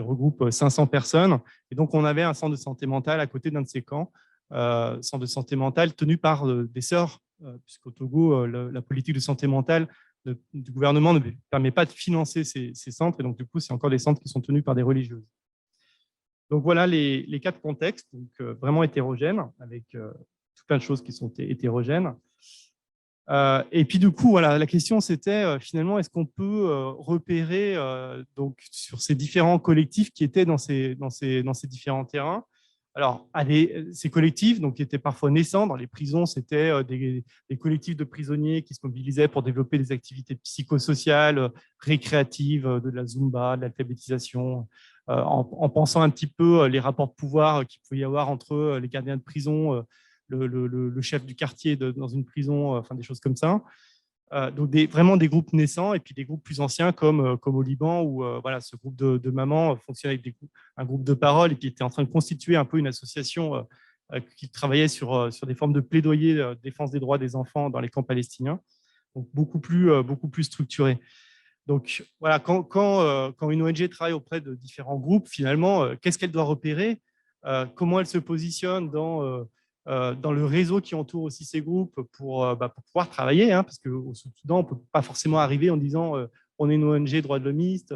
regroupent 500 personnes. Et donc, on avait un centre de santé mentale à côté d'un de ces camps, centre de santé mentale tenu par des sœurs, puisqu'au Togo, la politique de santé mentale du gouvernement ne permet pas de financer ces centres. Et donc, du coup, c'est encore des centres qui sont tenus par des religieuses. Donc, voilà les 4 contextes, donc, vraiment hétérogènes, avec tout plein de choses qui sont hétérogènes. Et puis, du coup, voilà, la question, c'était finalement, est-ce qu'on peut repérer donc, sur ces différents collectifs qui étaient dans ces différents terrains. Alors, ces collectifs, donc, qui étaient parfois naissants dans les prisons, c'était des collectifs de prisonniers qui se mobilisaient pour développer des activités psychosociales, récréatives, de la zumba, de l'alphabétisation, en pensant un petit peu les rapports de pouvoir qu'il pouvait y avoir entre les gardiens de prison, le chef du quartier dans une prison, des choses comme ça. Donc vraiment des groupes naissants, et puis des groupes plus anciens comme au Liban, où voilà, ce groupe de mamans fonctionnait avec un groupe de parole, et qui était en train de constituer un peu une association qui travaillait sur des formes de plaidoyer défense des droits des enfants dans les camps palestiniens, donc beaucoup plus structuré. Donc voilà, quand une ONG travaille auprès de différents groupes, finalement, qu'est-ce qu'elle doit repérer, comment elle se positionne dans le réseau qui entoure aussi ces groupes pour pouvoir travailler, parce qu'au Soudan, on ne peut pas forcément arriver en disant on est une ONG droits de l'hommiste,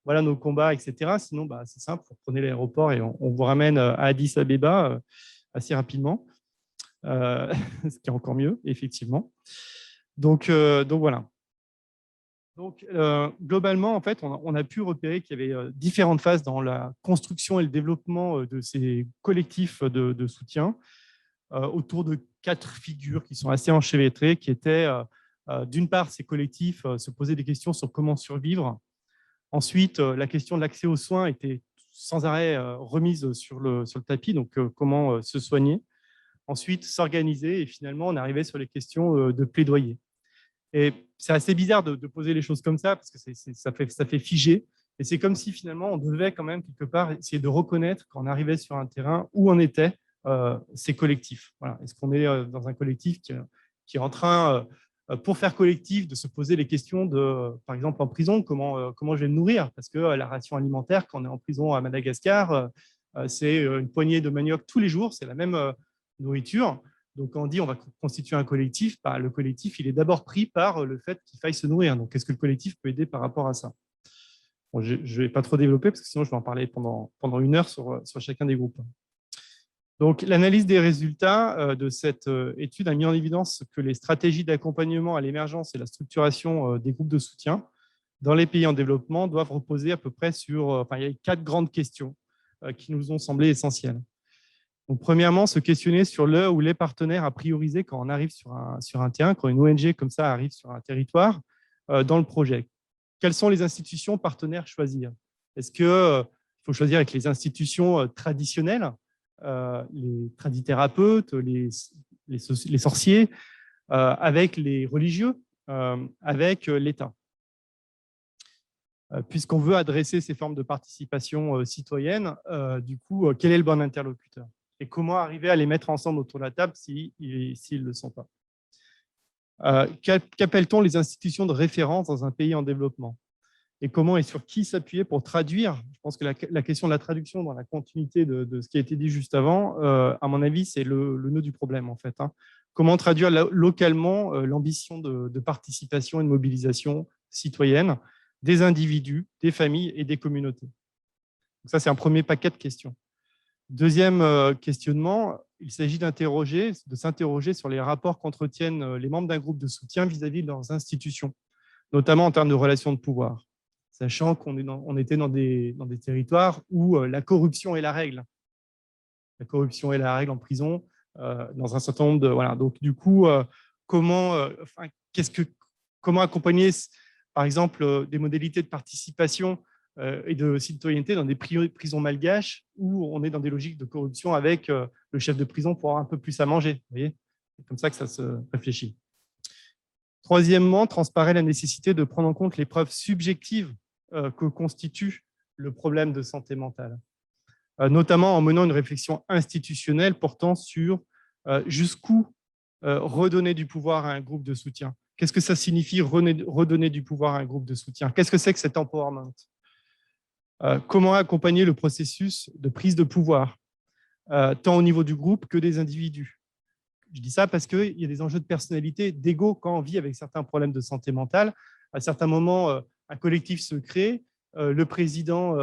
voilà nos combats, etc. Sinon, c'est simple, vous prenez l'aéroport et on vous ramène à Addis Abeba assez rapidement, ce qui est encore mieux, effectivement. Donc voilà. Donc, globalement, en fait, on a pu repérer qu'il y avait différentes phases dans la construction et le développement de ces collectifs de soutien, autour de 4 figures qui sont assez enchevêtrées, qui étaient, d'une part, ces collectifs se posaient des questions sur comment survivre. Ensuite, la question de l'accès aux soins était sans arrêt remise sur le tapis, donc comment se soigner. Ensuite, s'organiser, et finalement, on arrivait sur les questions de plaidoyer. Et c'est assez bizarre de poser les choses comme ça, parce que ça fait figer. Et c'est comme si finalement on devait quand même quelque part essayer de reconnaître quand on arrivait sur un terrain où en étaient ces collectifs. Voilà. Est-ce qu'on est dans un collectif qui est en train, pour faire collectif, de se poser les questions de, par exemple en prison, comment je vais me nourrir? Parce que la ration alimentaire, quand on est en prison à Madagascar, c'est une poignée de manioc tous les jours, c'est la même nourriture. Donc, quand on dit on va constituer un collectif, le collectif, il est d'abord pris par le fait qu'il faille se nourrir. Donc, est-ce que le collectif peut aider par rapport à ça? Bon, je ne vais pas trop développer, parce que sinon, je vais en parler pendant 1 heure sur chacun des groupes. Donc, l'analyse des résultats de cette étude a mis en évidence que les stratégies d'accompagnement à l'émergence et la structuration des groupes de soutien dans les pays en développement doivent reposer à peu près sur… il y a 4 grandes questions qui nous ont semblé essentielles. Donc, premièrement, se questionner sur le ou les partenaires à prioriser quand on arrive sur un terrain, quand une ONG comme ça arrive sur un territoire dans le projet. Quelles sont les institutions partenaires choisir? Est-ce qu'il faut choisir avec les institutions traditionnelles, les tradithérapeutes, les sorciers, avec les religieux, avec l'État? Puisqu'on veut adresser ces formes de participation citoyenne, du coup, quel est le bon interlocuteur? Et comment arriver à les mettre ensemble autour de la table s'ils ne le sont pas? Qu'appelle-t-on les institutions de référence dans un pays en développement? Et comment et sur qui s'appuyer pour traduire? Je pense que la question de la traduction dans la continuité de ce qui a été dit juste avant, à mon avis, c'est le nœud du problème, en fait. Comment traduire localement l'ambition de participation et de mobilisation citoyenne des individus, des familles et des communautés? Donc ça, c'est un premier paquet de questions. Deuxième questionnement, il s'agit de s'interroger sur les rapports qu'entretiennent les membres d'un groupe de soutien vis-à-vis de leurs institutions, notamment en termes de relations de pouvoir, sachant qu'on était dans des territoires où la corruption est la règle. La corruption est la règle en prison, dans un certain nombre de… Voilà. Donc, du coup, comment accompagner, par exemple, des modalités de participation et de citoyenneté dans des prisons malgaches où on est dans des logiques de corruption avec le chef de prison pour avoir un peu plus à manger. Vous voyez, c'est comme ça que ça se réfléchit. Troisièmement, transparaît la nécessité de prendre en compte les preuves subjectives que constitue le problème de santé mentale, notamment en menant une réflexion institutionnelle portant sur jusqu'où redonner du pouvoir à un groupe de soutien. Qu'est-ce que ça signifie redonner du pouvoir à un groupe de soutien? Qu'est-ce que c'est que cet empowerment? Comment accompagner le processus de prise de pouvoir, tant au niveau du groupe que des individus? Je dis ça parce qu'il y a des enjeux de personnalité, d'ego quand on vit avec certains problèmes de santé mentale. À certains moments, un collectif se crée, le président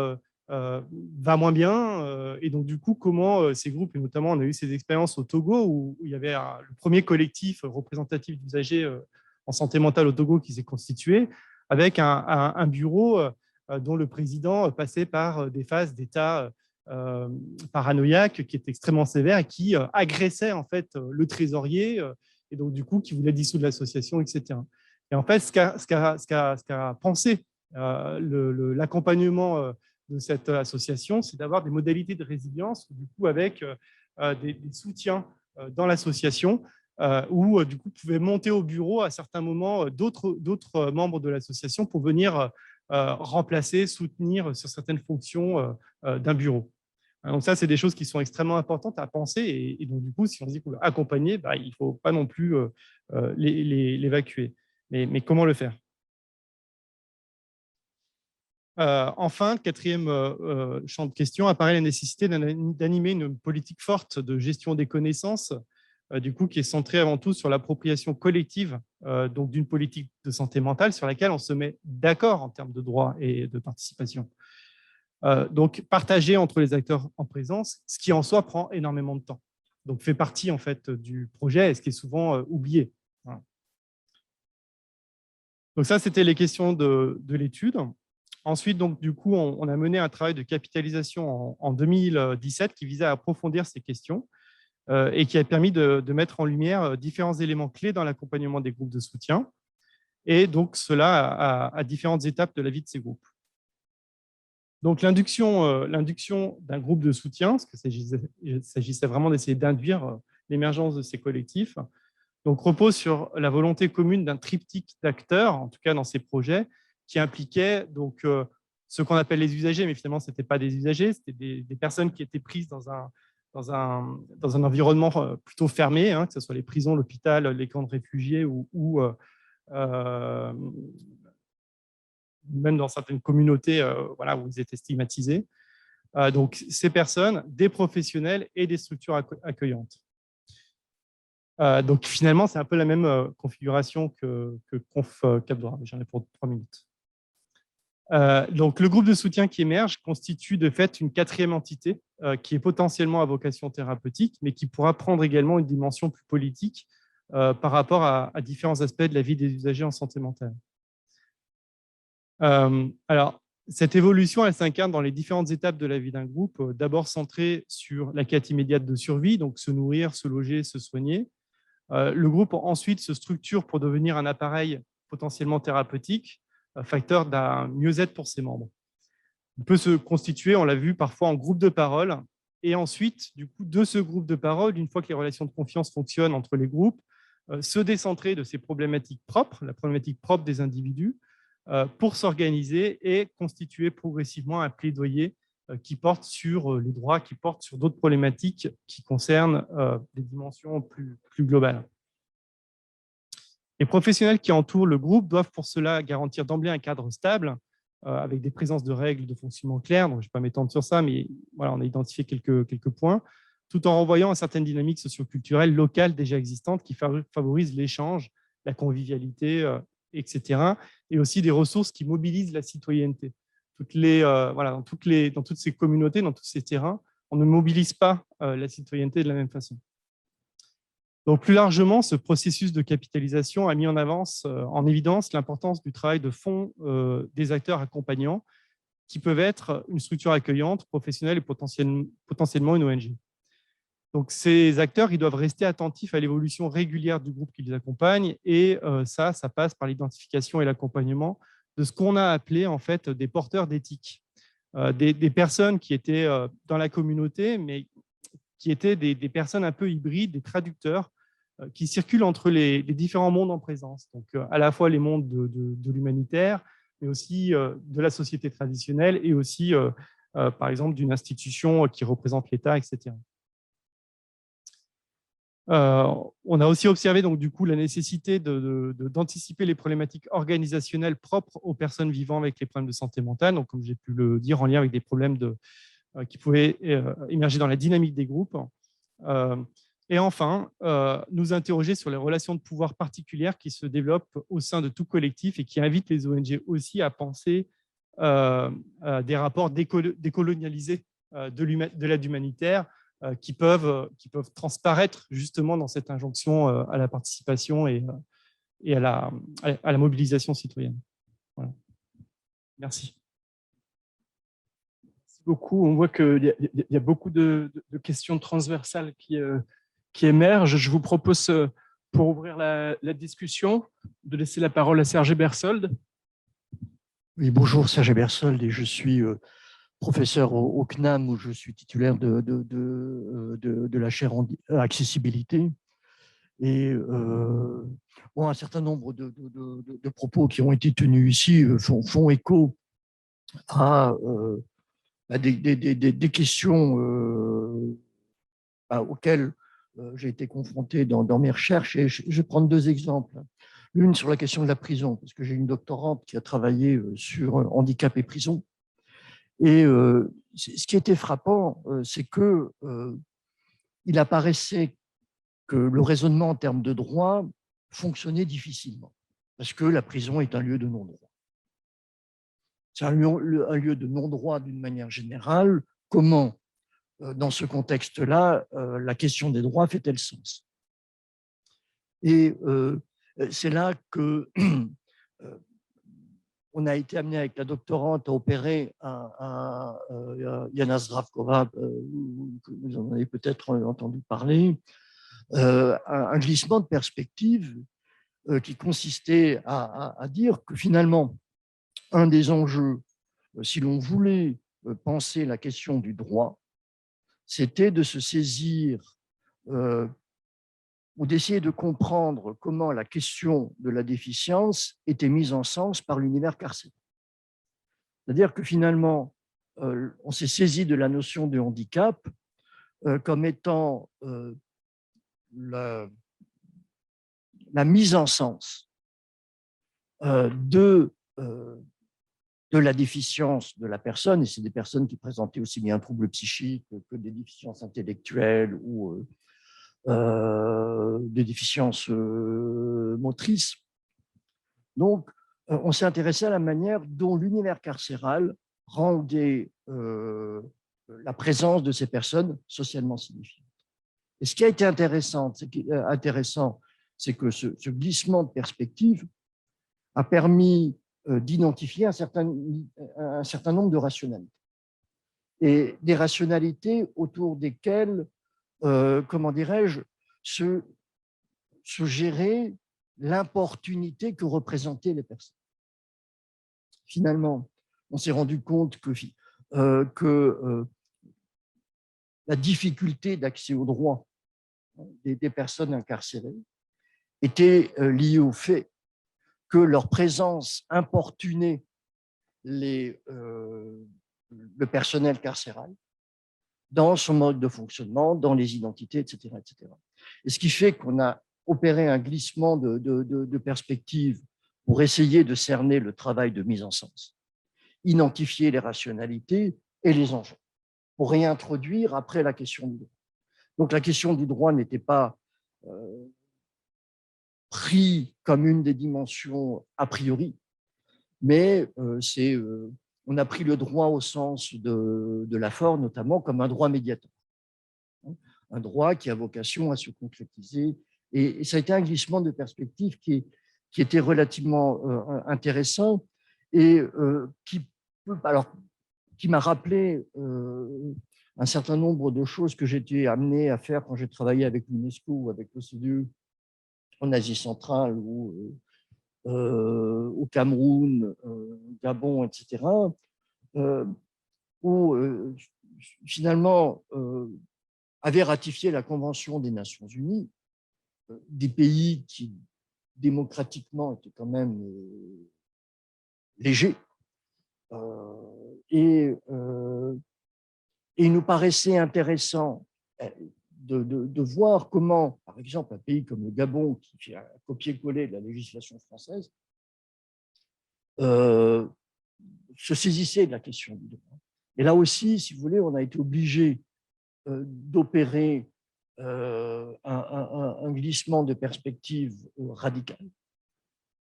va moins bien, et donc du coup, comment ces groupes, et notamment on a eu ces expériences au Togo où il y avait le premier collectif représentatif d'usagers en santé mentale au Togo qui s'est constitué, avec un bureau dont le président passait par des phases d'état paranoïaque qui était extrêmement sévère et qui agressait en fait le trésorier et donc du coup qui voulait dissoudre l'association, etc. Et en fait, ce qu'a pensé l'accompagnement de cette association, c'est d'avoir des modalités de résilience, du coup avec des soutiens dans l'association, où du coup pouvaient monter au bureau à certains moments d'autres membres de l'association pour venir remplacer, soutenir sur certaines fonctions d'un bureau. Donc ça, c'est des choses qui sont extrêmement importantes à penser et donc du coup, si on se dit qu'on veut accompagner, il ne faut pas non plus l'évacuer. Mais comment le faire? Enfin, quatrième champ de questions, apparaît la nécessité d'animer une politique forte de gestion des connaissances, du coup, qui est centrée avant tout sur l'appropriation collective donc d'une politique de santé mentale sur laquelle on se met d'accord en termes de droits et de participation. Donc, partager entre les acteurs en présence, ce qui en soi prend énormément de temps. Donc, fait partie en fait du projet et ce qui est souvent oublié. Voilà. Donc ça, c'était les questions de l'étude. Ensuite, donc, du coup, on a mené un travail de capitalisation en 2017 qui visait à approfondir ces questions et qui a permis de mettre en lumière différents éléments clés dans l'accompagnement des groupes de soutien et donc cela à différentes étapes de la vie de ces groupes. Donc, l'induction d'un groupe de soutien, parce qu'il s'agissait vraiment d'essayer d'induire l'émergence de ces collectifs, donc, repose sur la volonté commune d'un triptyque d'acteurs, en tout cas dans ces projets, qui impliquait donc, ce qu'on appelle les usagers, mais finalement, ce n'étaient pas des usagers, c'était des personnes qui étaient prises dans un environnement plutôt fermé, hein, que ce soit les prisons, l'hôpital, les camps de réfugiés ou même dans certaines communautés voilà, où ils étaient stigmatisés. Donc, ces personnes, des professionnels et des structures accueillantes. Donc, finalement, c'est un peu la même configuration que Conf Cap d'Or. J'en ai pour 3 minutes. Donc, le groupe de soutien qui émerge constitue de fait une quatrième entité qui est potentiellement à vocation thérapeutique, mais qui pourra prendre également une dimension plus politique par rapport à différents aspects de la vie des usagers en santé mentale. Alors, cette évolution, elle s'incarne dans les différentes étapes de la vie d'un groupe, d'abord centrée sur la quête immédiate de survie, donc se nourrir, se loger, se soigner. Le groupe ensuite se structure pour devenir un appareil potentiellement thérapeutique, facteur d'un mieux-être pour ses membres. Il peut se constituer, on l'a vu, parfois en groupe de parole, et ensuite, du coup, de ce groupe de parole, une fois que les relations de confiance fonctionnent entre les groupes, se décentrer de ces problématiques propres, la problématique propre des individus, pour s'organiser et constituer progressivement un plaidoyer qui porte sur les droits, qui porte sur d'autres problématiques qui concernent des dimensions plus globales. Les professionnels qui entourent le groupe doivent pour cela garantir d'emblée un cadre stable, avec des présences de règles de fonctionnement claires. Donc, je ne vais pas m'étendre sur ça, mais voilà, on a identifié quelques points, tout en renvoyant à certaines dynamiques socioculturelles locales déjà existantes qui favorisent l'échange, la convivialité, etc. Et aussi des ressources qui mobilisent la citoyenneté. Voilà, dans toutes ces communautés, dans tous ces terrains, on ne mobilise pas la citoyenneté de la même façon. Donc, plus largement, ce processus de capitalisation a mis en évidence l'importance du travail de fond des acteurs accompagnants, qui peuvent être une structure accueillante, professionnelle et potentiellement une ONG. Donc, ces acteurs, ils doivent rester attentifs à l'évolution régulière du groupe qui les accompagne, et ça passe par l'identification et l'accompagnement de ce qu'on a appelé en fait des porteurs d'éthique, des personnes qui étaient dans la communauté, mais qui étaient des personnes un peu hybrides, des traducteurs qui circulent entre les différents mondes en présence. Donc, à la fois les mondes de l'humanitaire, mais aussi de la société traditionnelle et aussi, par exemple, d'une institution qui représente l'État, etc. On a aussi observé donc, du coup, la nécessité d'anticiper les problématiques organisationnelles propres aux personnes vivant avec les problèmes de santé mentale, donc, comme j'ai pu le dire, en lien avec des problèmes qui pouvaient émerger dans la dynamique des groupes. Et enfin, nous interroger sur les relations de pouvoir particulières qui se développent au sein de tout collectif et qui invitent les ONG aussi à penser des rapports décolonialisés de l'aide humanitaire qui peuvent transparaître justement dans cette injonction à la participation et à la mobilisation citoyenne. Voilà. Merci. Merci beaucoup. On voit qu'il y a beaucoup de questions transversales qui émergent. Je vous propose, pour ouvrir la discussion, de laisser la parole à Serge Bersolde. Oui, bonjour, Serge Bersolde, et je suis professeur au CNAM, où je suis titulaire de la chaire accessibilité. Et bon, un certain nombre de propos qui ont été tenus ici font écho à des questions auxquelles j'ai été confronté dans mes recherches. Et je vais prendre deux exemples. L'une sur la question de la prison, parce que j'ai une doctorante qui a travaillé sur handicap et prison. Et ce qui était frappant, c'est que il apparaissait que le raisonnement en termes de droit fonctionnait difficilement, parce que la prison est un lieu de non-droit. C'est un lieu de non-droit d'une manière générale. Comment, dans ce contexte-là, la question des droits fait-elle sens? Et c'est là que on a été amené avec la doctorante à opérer Yana Zdravkova, vous en avez peut-être entendu parler, un glissement de perspective qui consistait à dire que finalement, un des enjeux, si l'on voulait penser la question du droit, c'était de se saisir ou d'essayer de comprendre comment la question de la déficience était mise en sens par l'univers carcéral. C'est-à-dire que finalement, on s'est saisi de la notion de handicap comme étant la mise en sens de la déficience de la personne, et c'est des personnes qui présentaient aussi bien un trouble psychique que des déficiences intellectuelles ou des déficiences motrices. Donc, on s'est intéressé à la manière dont l'univers carcéral rendait la présence de ces personnes socialement signifiante. Et ce qui a été intéressant, c'est que ce glissement de perspective a permis d'identifier un certain nombre de rationalités. Et des rationalités autour desquelles, comment dirais-je, se gérer l'importunité que représentaient les personnes. Finalement, on s'est rendu compte que la difficulté d'accès aux droits des personnes incarcérées était liée au fait que leur présence importunait le personnel carcéral dans son mode de fonctionnement, dans les identités, etc., etc. Et ce qui fait qu'on a opéré un glissement de perspective pour essayer de cerner le travail de mise en sens, identifier les rationalités et les enjeux, pour réintroduire après la question du droit. Donc la question du droit n'était pas pris comme une des dimensions a priori, mais on a pris le droit au sens de Lafort, notamment comme un droit médiateur, un droit qui a vocation à se concrétiser. Et ça a été un glissement de perspective qui était relativement intéressant et qui m'a rappelé un certain nombre de choses que j'étais amené à faire quand j'ai travaillé avec l'UNESCO ou avec l'OCDE en Asie centrale ou au Cameroun, Gabon, etc., où finalement avait ratifié la Convention des Nations Unies des pays qui, démocratiquement, étaient quand même légers. Et il nous paraissait intéressant de voir comment, par exemple, un pays comme le Gabon, qui fait un copier-coller de la législation française, se saisissait de la question du droit. Et là aussi, si vous voulez, on a été obligé d'opérer un glissement de perspective radical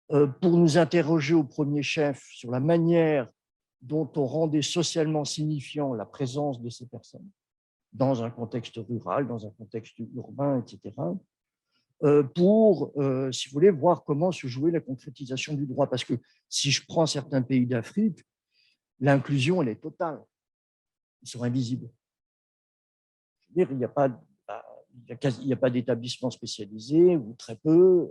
pour nous interroger au premier chef sur la manière dont on rendait socialement signifiant la présence de ces personnes dans un contexte rural, dans un contexte urbain, etc., pour, si vous voulez, voir comment se jouait la concrétisation du droit. Parce que si je prends certains pays d'Afrique, l'inclusion, elle est totale. Ils sont invisibles. Je veux dire, il n'y a pas d'établissement spécialisé, ou très peu.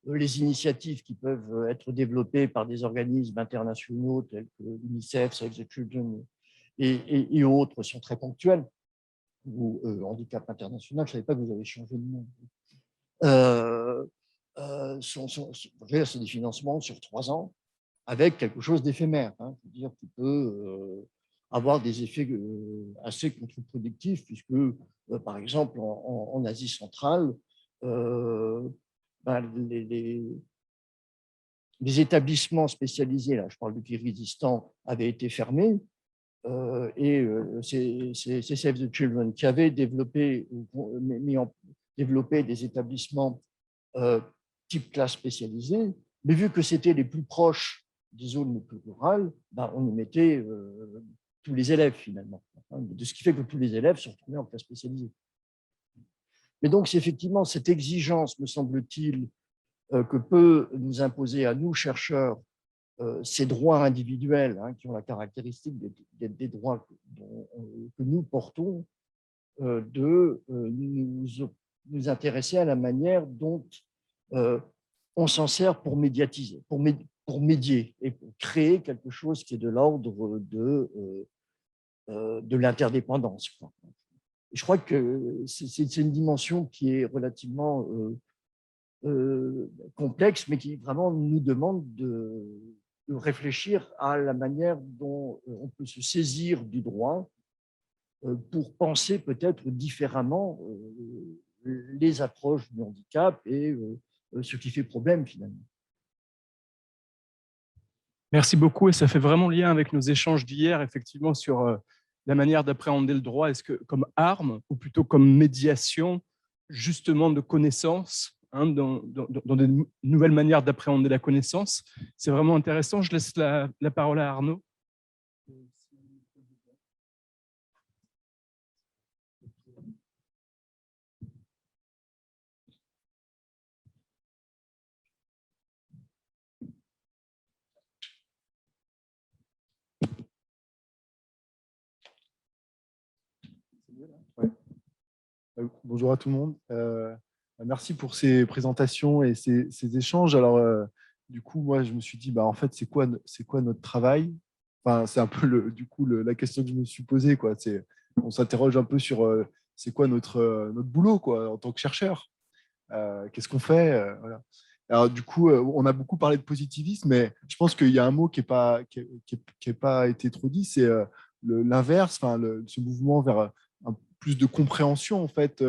Les initiatives qui peuvent être développées par des organismes internationaux tels que l'UNICEF, Save the Children et autres sont très ponctuelles. Ou Handicap International, je ne savais pas que vous avez changé de nom. C'est des financements sur 3 ans avec quelque chose d'éphémère, hein, c'est-à-dire qui peut avoir des effets assez contre-productifs, puisque, par exemple, en Asie centrale, les établissements spécialisés, là, je parle du Kirghizistan, avaient été fermés, et c'est Save the Children qui avait développé des établissements type classe spécialisée, mais vu que c'était les plus proches des zones les plus rurales, ben, on y mettait tous les élèves finalement, de ce qui fait que tous les élèves se retrouvaient en classe spécialisée. Mais donc, c'est effectivement cette exigence, me semble-t-il, que peut nous imposer à nous, chercheurs, ces droits individuels, hein, qui ont la caractéristique d'être des droits que nous portons, de nous intéresser à la manière dont on s'en sert pour médiatiser, pour médier et pour créer quelque chose qui est de l'ordre de l'interdépendance. Je crois que c'est une dimension qui est relativement complexe, mais qui vraiment nous demande de réfléchir à la manière dont on peut se saisir du droit pour penser peut-être différemment les approches du handicap et ce qui fait problème finalement. Merci beaucoup, et ça fait vraiment lien avec nos échanges d'hier, effectivement, sur la manière d'appréhender le droit. Est-ce que comme arme, ou plutôt comme médiation, justement, de connaissances, hein, dans des nouvelles manières d'appréhender la connaissance? C'est vraiment intéressant. Je laisse la parole à Arnaud. Bonjour à tout le monde. Merci pour ces présentations et ces échanges. Alors, du coup, moi, je me suis dit, en fait, c'est quoi notre travail? Enfin, c'est un peu la question que je me suis posée, quoi. On s'interroge un peu sur c'est quoi notre boulot, quoi, en tant que chercheur. Qu'est-ce qu'on fait? Voilà. Alors, du coup, on a beaucoup parlé de positivisme, mais je pense qu'il y a un mot qui n'a pas été trop dit, c'est l'inverse, ce mouvement vers plus de compréhension en fait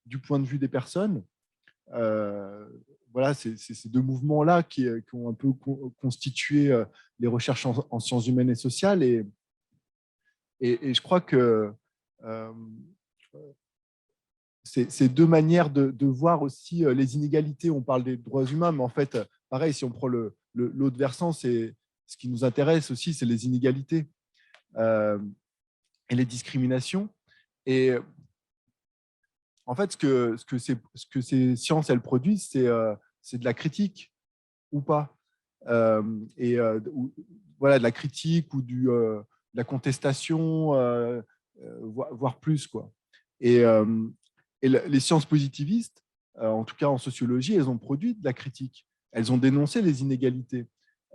du point de vue des personnes. Voilà, c'est ces 2 mouvements-là qui ont un peu constitué les recherches en sciences humaines et sociales. Et je crois que ces 2 manières de voir aussi les inégalités. On parle des droits humains, mais en fait, pareil, si on prend l'autre versant, ce qui nous intéresse aussi, c'est les inégalités et les discriminations. Et en fait, ce que ces sciences elles produisent, c'est de la critique ou pas. Voilà, de la critique ou de la contestation, voire plus, quoi. Et les sciences positivistes, en tout cas en sociologie, elles ont produit de la critique. Elles ont dénoncé les inégalités.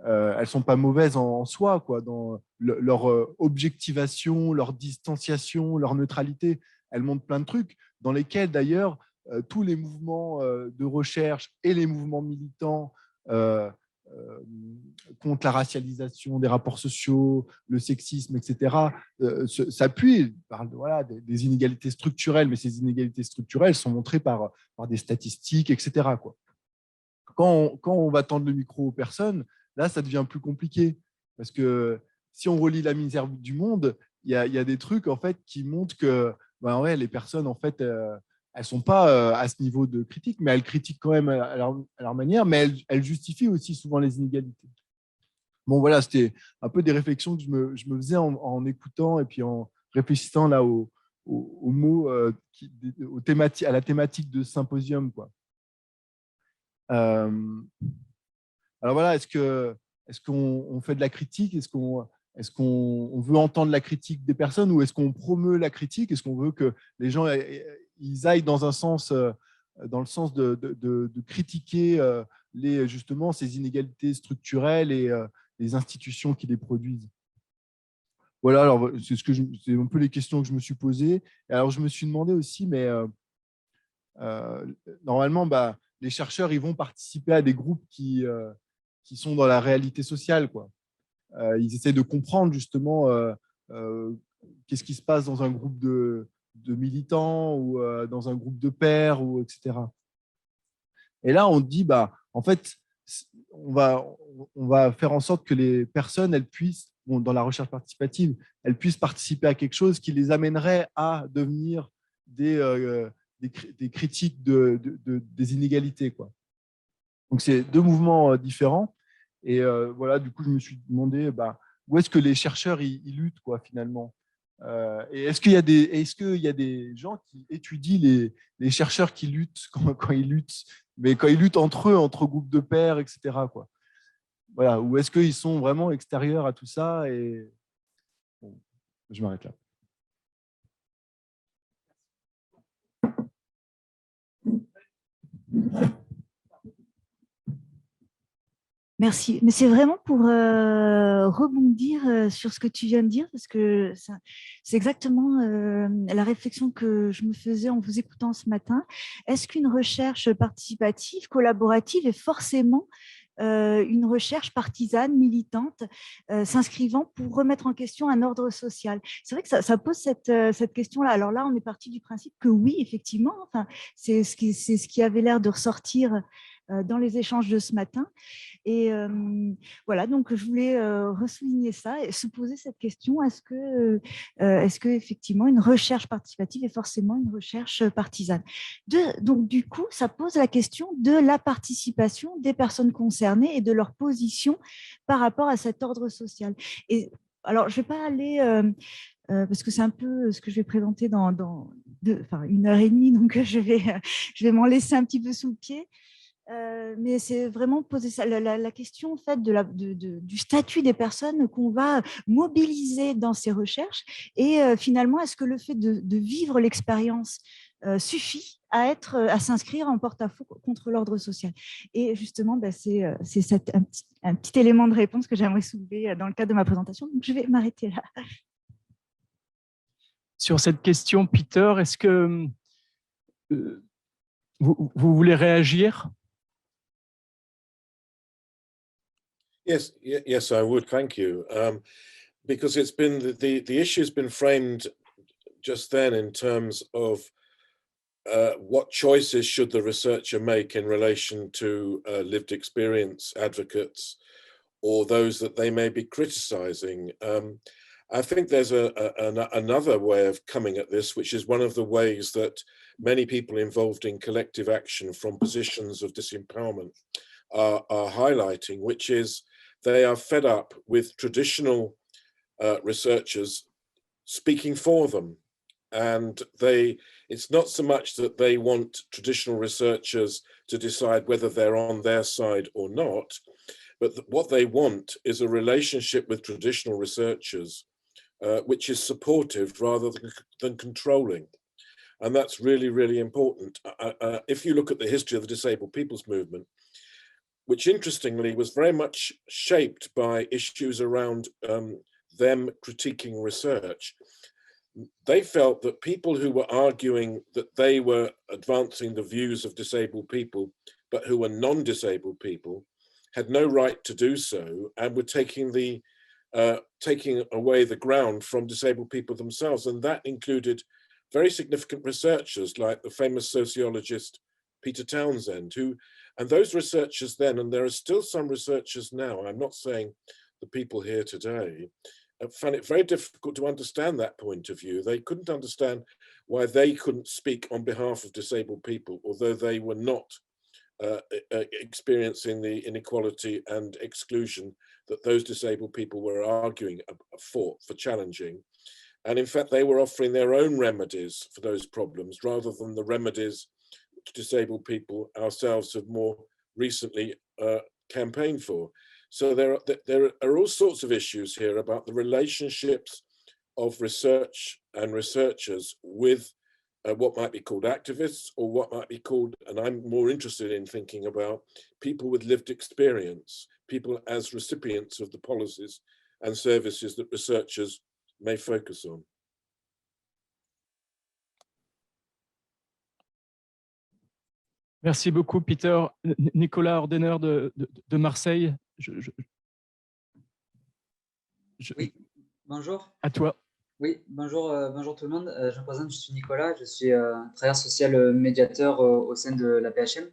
Elles ne sont pas mauvaises en soi, quoi, dans leur objectivation, leur distanciation, leur neutralité. Elles montrent plein de trucs dans lesquels, d'ailleurs, tous les mouvements de recherche et les mouvements militants contre la racialisation des rapports sociaux, le sexisme, etc., s'appuient par voilà, des inégalités structurelles, mais ces inégalités structurelles sont montrées par des statistiques, etc., quoi. Quand on va tendre le micro aux personnes, là, ça devient plus compliqué. Parce que si on relit La misère du monde, il y a des trucs en fait, qui montrent que ben ouais, les personnes, en fait, elles ne sont pas à ce niveau de critique, mais elles critiquent quand même à leur manière, mais elles justifient aussi souvent les inégalités. Bon, voilà, c'était un peu des réflexions que je me faisais en écoutant et puis en réfléchissant là aux mots, à la thématique de symposium, quoi. Alors voilà, est-ce qu'on fait de la critique? Est-ce qu'on veut entendre la critique des personnes ou est-ce qu'on promeut la critique? Est-ce qu'on veut que les gens ils aillent dans le sens de critiquer justement ces inégalités structurelles et les institutions qui les produisent? Voilà, alors c'est un peu les questions que je me suis posées. Et alors je me suis demandé aussi, mais normalement, les chercheurs, ils vont participer à des groupes qui sont dans la réalité sociale, quoi. Ils essaient de comprendre justement qu'est-ce qui se passe dans un groupe de militants ou dans un groupe de pairs, etc. Et là, on dit, en fait, on va faire en sorte que les personnes, elles puissent, dans la recherche participative, elles puissent participer à quelque chose qui les amènerait à devenir des critiques des inégalités, quoi. Donc, c'est deux mouvements différents. Et voilà, du coup, je me suis demandé où est-ce que les chercheurs ils luttent, quoi, finalement. Et est-ce qu'il y a des gens qui étudient les chercheurs qui luttent quand ils luttent, mais quand ils luttent entre eux, entre groupes de pairs, etc., quoi. Voilà, ou est-ce qu'ils sont vraiment extérieurs à tout ça? Et bon, je m'arrête là. Merci. Mais c'est vraiment pour rebondir sur ce que tu viens de dire, parce que c'est exactement la réflexion que je me faisais en vous écoutant ce matin. Est-ce qu'une recherche participative, collaborative est forcément une recherche partisane, militante, s'inscrivant pour remettre en question un ordre social? C'est vrai que ça pose cette question-là. Alors là, on est parti du principe que oui, effectivement, enfin, c'est ce qui avait l'air de ressortir dans les échanges de ce matin. Et voilà, donc je voulais ressouligner ça et se poser cette question, est-ce que effectivement une recherche participative est forcément une recherche partisane? Donc du coup, ça pose la question de la participation des personnes concernées et de leur position par rapport à cet ordre social. Et alors, je ne vais pas aller... parce que c'est un peu ce que je vais présenter dans 1h30, donc je vais m'en laisser un petit peu sous le pied. Mais c'est vraiment poser ça, la question en fait, du statut des personnes qu'on va mobiliser dans ces recherches. Et finalement, est-ce que le fait de vivre l'expérience suffit à s'inscrire en porte-à-faux contre l'ordre social? Et justement, c'est un petit élément de réponse que j'aimerais soulever dans le cadre de ma présentation. Donc, je vais m'arrêter là. Sur cette question, Peter, est-ce que vous voulez réagir? Yes, I would. Thank you. Because it's been the issue has been framed just then in terms of what choices should the researcher make in relation to lived experience advocates or those that they may be criticizing. I think there's another way of coming at this, which is one of the ways that many people involved in collective action from positions of disempowerment are highlighting, which is they are fed up with traditional researchers speaking for them. And it's not so much that they want traditional researchers to decide whether they're on their side or not, but what they want is a relationship with traditional researchers which is supportive rather than controlling. And that's really, really important. If you look at the history of the disabled people's movement, which interestingly was very much shaped by issues around them critiquing research, they felt that people who were arguing that they were advancing the views of disabled people, but who were non-disabled people, had no right to do so, and were taking away the ground from disabled people themselves. And that included very significant researchers like the famous sociologist Peter Townsend, and those researchers then, and there are still some researchers now, I'm not saying the people here today, found it very difficult to understand that point of view. They couldn't understand why they couldn't speak on behalf of disabled people, although they were not experiencing the inequality and exclusion that those disabled people were arguing for challenging. And in fact, they were offering their own remedies for those problems rather than the remedies which disabled people ourselves have more recently campaigned for. So there are all sorts of issues here about the relationships of research and researchers with what might be called activists, or what might be called, and I'm more interested in thinking about, people with lived experience, people as recipients of the policies and services that researchers may focus on. Merci beaucoup, Peter. Nicolas Ordener de Marseille. Oui, bonjour. À toi. Oui, bonjour, bonjour tout le monde. Je me présente, je suis Nicolas, je suis travailleur social médiateur au sein de la PHM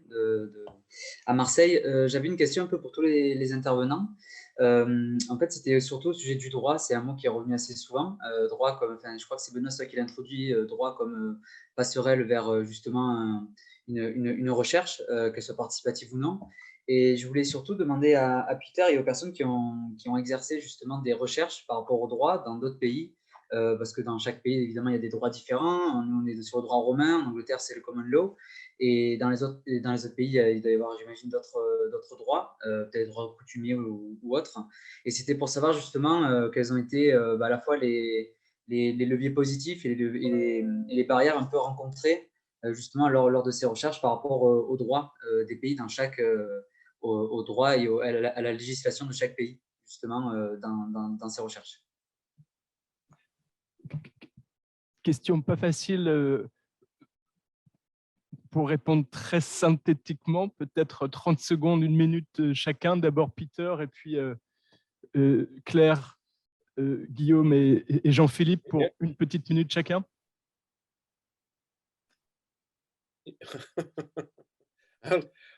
à Marseille. J'avais une question un peu pour tous les intervenants. En fait, c'était surtout au sujet du droit. C'est un mot qui est revenu assez souvent. Droit comme, enfin, je crois que c'est Benoît qui l'a introduit, droit comme passerelle vers justement une recherche, qu'elle soit participative ou non. Et je voulais surtout demander à Peter et aux personnes qui ont exercé justement des recherches par rapport au droit dans d'autres pays, parce que dans chaque pays, évidemment, il y a des droits différents. Nous, on est sur le droit romain, en Angleterre, c'est le common law, et dans les autres pays, il doit y avoir, j'imagine, d'autres droits, peut-être droits coutumiers ou autres. Et c'était pour savoir justement quels ont été à la fois les leviers positifs et les barrières un peu rencontrées justement lors de ces recherches par rapport aux droits des pays dans chaque au droit et à la législation de chaque pays, justement, dans ces recherches. Question pas facile pour répondre très synthétiquement, peut-être 30 secondes, 1 minute chacun. D'abord Peter et puis Claire, Guillaume et Jean-Philippe pour 1 petite minute chacun.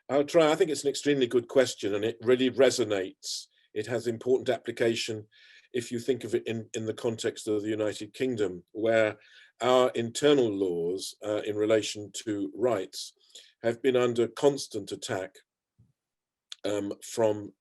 I'll try. I think it's an extremely good question, and it really resonates. It has important application if you think of it in the context of the United Kingdom, where our internal laws in relation to rights have been under constant attack from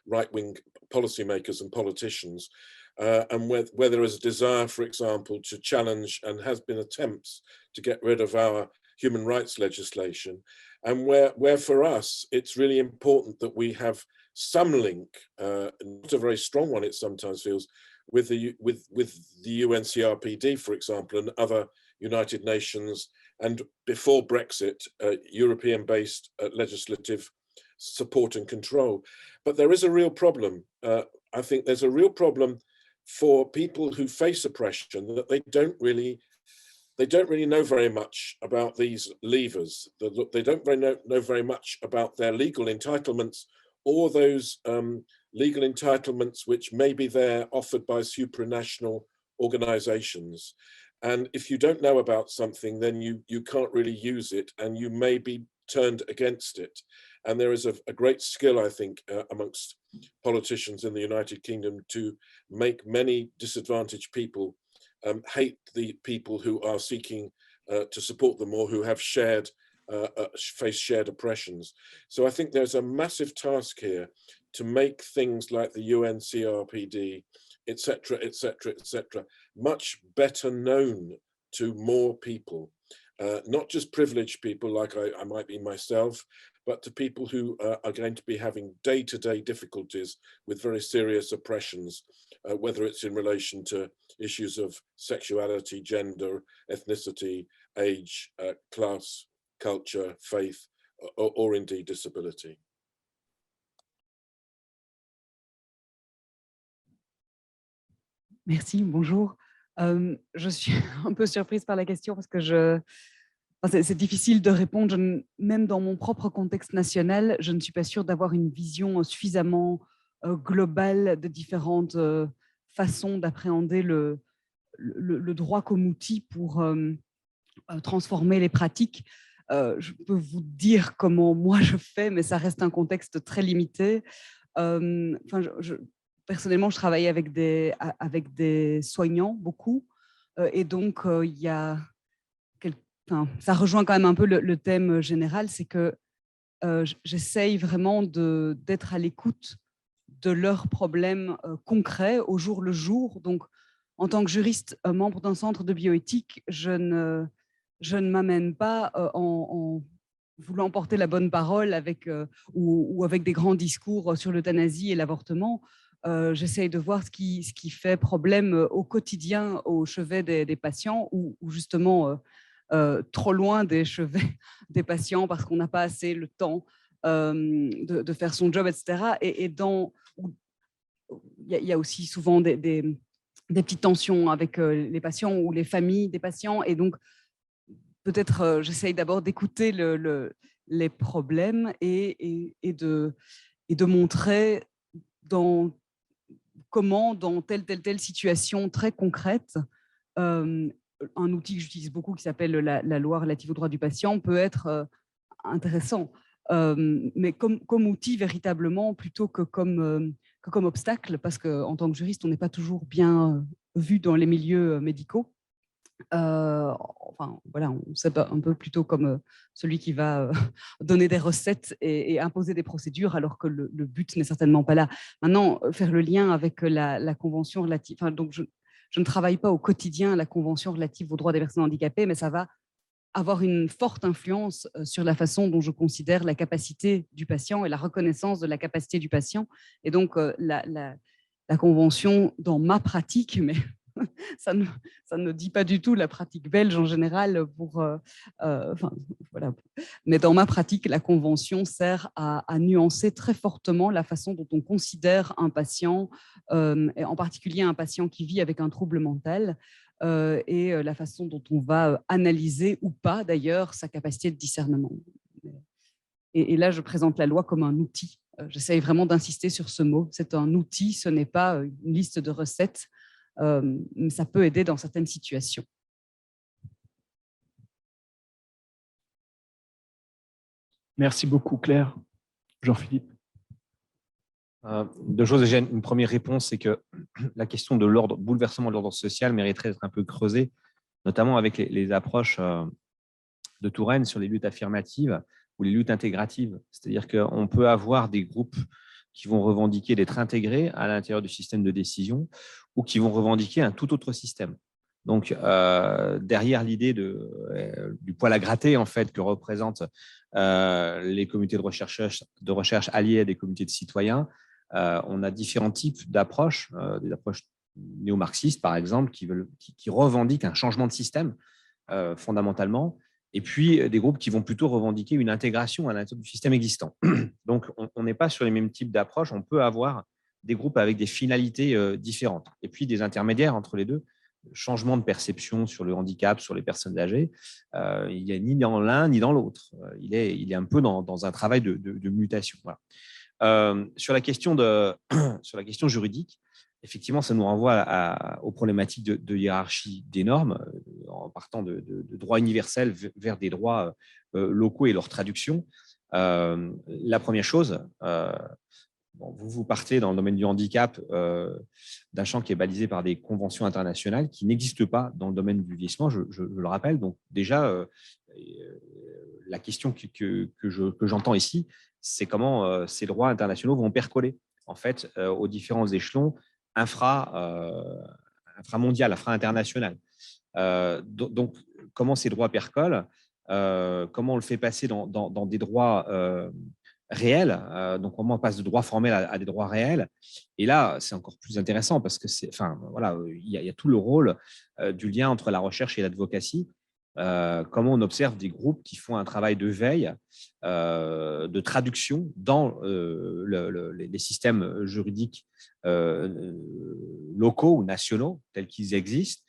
right-wing policymakers and politicians, and where there is a desire, for example, to challenge, and has been attempts to get rid of our human rights legislation, and where for us it's really important that we have some link, not a very strong one it sometimes feels, with the UNCRPD, for example, and other United Nations, and before Brexit, European-based legislative support and control. But there is a real problem. I think there's a real problem for people who face oppression, that they don't really know very much about these levers. They don't know very much about their legal entitlements, or those legal entitlements which may be there offered by supranational organizations. And if you don't know about something, then you can't really use it, and you may be turned against it. And there is a great skill, I think, amongst politicians in the United Kingdom to make many disadvantaged people hate the people who are seeking to support them, or who have face shared oppressions. So I think there's a massive task here to make things like the UNCRPD, etc., etc., etc., much better known to more people, not just privileged people like I might be myself, but to people who are going to be having day-to-day difficulties with very serious oppressions, whether it's in relation to issues of sexuality, gender, ethnicity, age, class, culture, faith, or indeed disability. Merci, bonjour. Je suis un peu surprise par la question parce que c'est difficile de répondre. Même dans mon propre contexte national, je ne suis pas sûre d'avoir une vision suffisamment globale de différentes façons d'appréhender le droit comme outil pour transformer les pratiques. Je peux vous dire comment moi je fais, mais ça reste un contexte très limité. Personnellement, je travaille avec des soignants, beaucoup. Et donc, il y a ça rejoint quand même un peu le thème général, c'est que j'essaye vraiment d'être à l'écoute de leurs problèmes concrets au jour le jour. Donc, en tant que juriste, membre d'un centre de bioéthique, je ne m'amène pas en voulant porter la bonne parole ou avec des grands discours sur l'euthanasie et l'avortement. J'essaye de voir ce qui fait problème au quotidien au chevet des patients ou justement trop loin des chevets des patients parce qu'on n'a pas assez le temps de faire son job, etc. Et il y a aussi souvent des petites tensions avec les patients ou les familles des patients. Et donc, peut-être j'essaye d'abord d'écouter les problèmes et de montrer comment, dans telle situation très concrète, un outil que j'utilise beaucoup qui s'appelle la loi relative aux droits du patient peut être intéressant, mais comme outil véritablement plutôt que comme obstacle, parce qu'en tant que juriste, on n'est pas toujours bien vu dans les milieux médicaux. Enfin, voilà, on sait un peu plutôt comme celui qui va donner des recettes et imposer des procédures, alors que le but n'est certainement pas là. Maintenant, faire le lien avec la convention relative, donc je ne travaille pas au quotidien la convention relative aux droits des personnes handicapées, mais ça va avoir une forte influence sur la façon dont je considère la capacité du patient et la reconnaissance de la capacité du patient. Et donc, la convention, dans ma pratique, mais ça ne dit pas du tout la pratique belge en général. Voilà. Mais dans ma pratique, la convention sert à nuancer très fortement la façon dont on considère un patient, et en particulier un patient qui vit avec un trouble mental, et la façon dont on va analyser ou pas d'ailleurs sa capacité de discernement. Et là, je présente la loi comme un outil. J'essaye vraiment d'insister sur ce mot. C'est un outil, ce n'est pas une liste de recettes. Ça peut aider dans certaines situations. Merci beaucoup, Claire. Jean-Philippe. Deux choses. Déjà, une première réponse, c'est que la question de bouleversement de l'ordre social mériterait d'être un peu creusée, notamment avec les approches de Touraine sur les luttes affirmatives ou les luttes intégratives. C'est-à-dire qu'on peut avoir des groupes qui vont revendiquer d'être intégrés à l'intérieur du système de décision ou qui vont revendiquer un tout autre système. Donc, derrière l'idée du poil à gratter en fait, que représentent les comités de recherche alliés à des comités de citoyens, on a différents types d'approches, des approches néo-marxistes, par exemple, qui revendiquent un changement de système fondamentalement, et puis des groupes qui vont plutôt revendiquer une intégration à l'intérieur du système existant. Donc, on n'est pas sur les mêmes types d'approches. On peut avoir des groupes avec des finalités différentes, et puis des intermédiaires entre les deux. Changement de perception sur le handicap, sur les personnes âgées, il n'y a ni dans l'un ni dans l'autre. Il est un peu dans un travail de mutation. Voilà. Sur la question juridique, effectivement, ça nous renvoie aux problématiques de hiérarchie des normes, en partant de droits universels vers des droits locaux et leur traduction. La première chose, vous partez dans le domaine du handicap d'un champ qui est balisé par des conventions internationales qui n'existent pas dans le domaine du vieillissement, je le rappelle. Donc déjà, la question que j'entends ici, c'est comment ces droits internationaux vont percoler en fait aux différents échelons inframondial, infra-international. Donc, comment ces droits percolent, comment on le fait passer dans des droits réels, donc comment on passe de droits formels à des droits réels. Et là, c'est encore plus intéressant parce que il y a tout le rôle du lien entre la recherche et l'advocatie. Comment on observe des groupes qui font un travail de veille, de traduction dans les systèmes juridiques locaux ou nationaux tels qu'ils existent,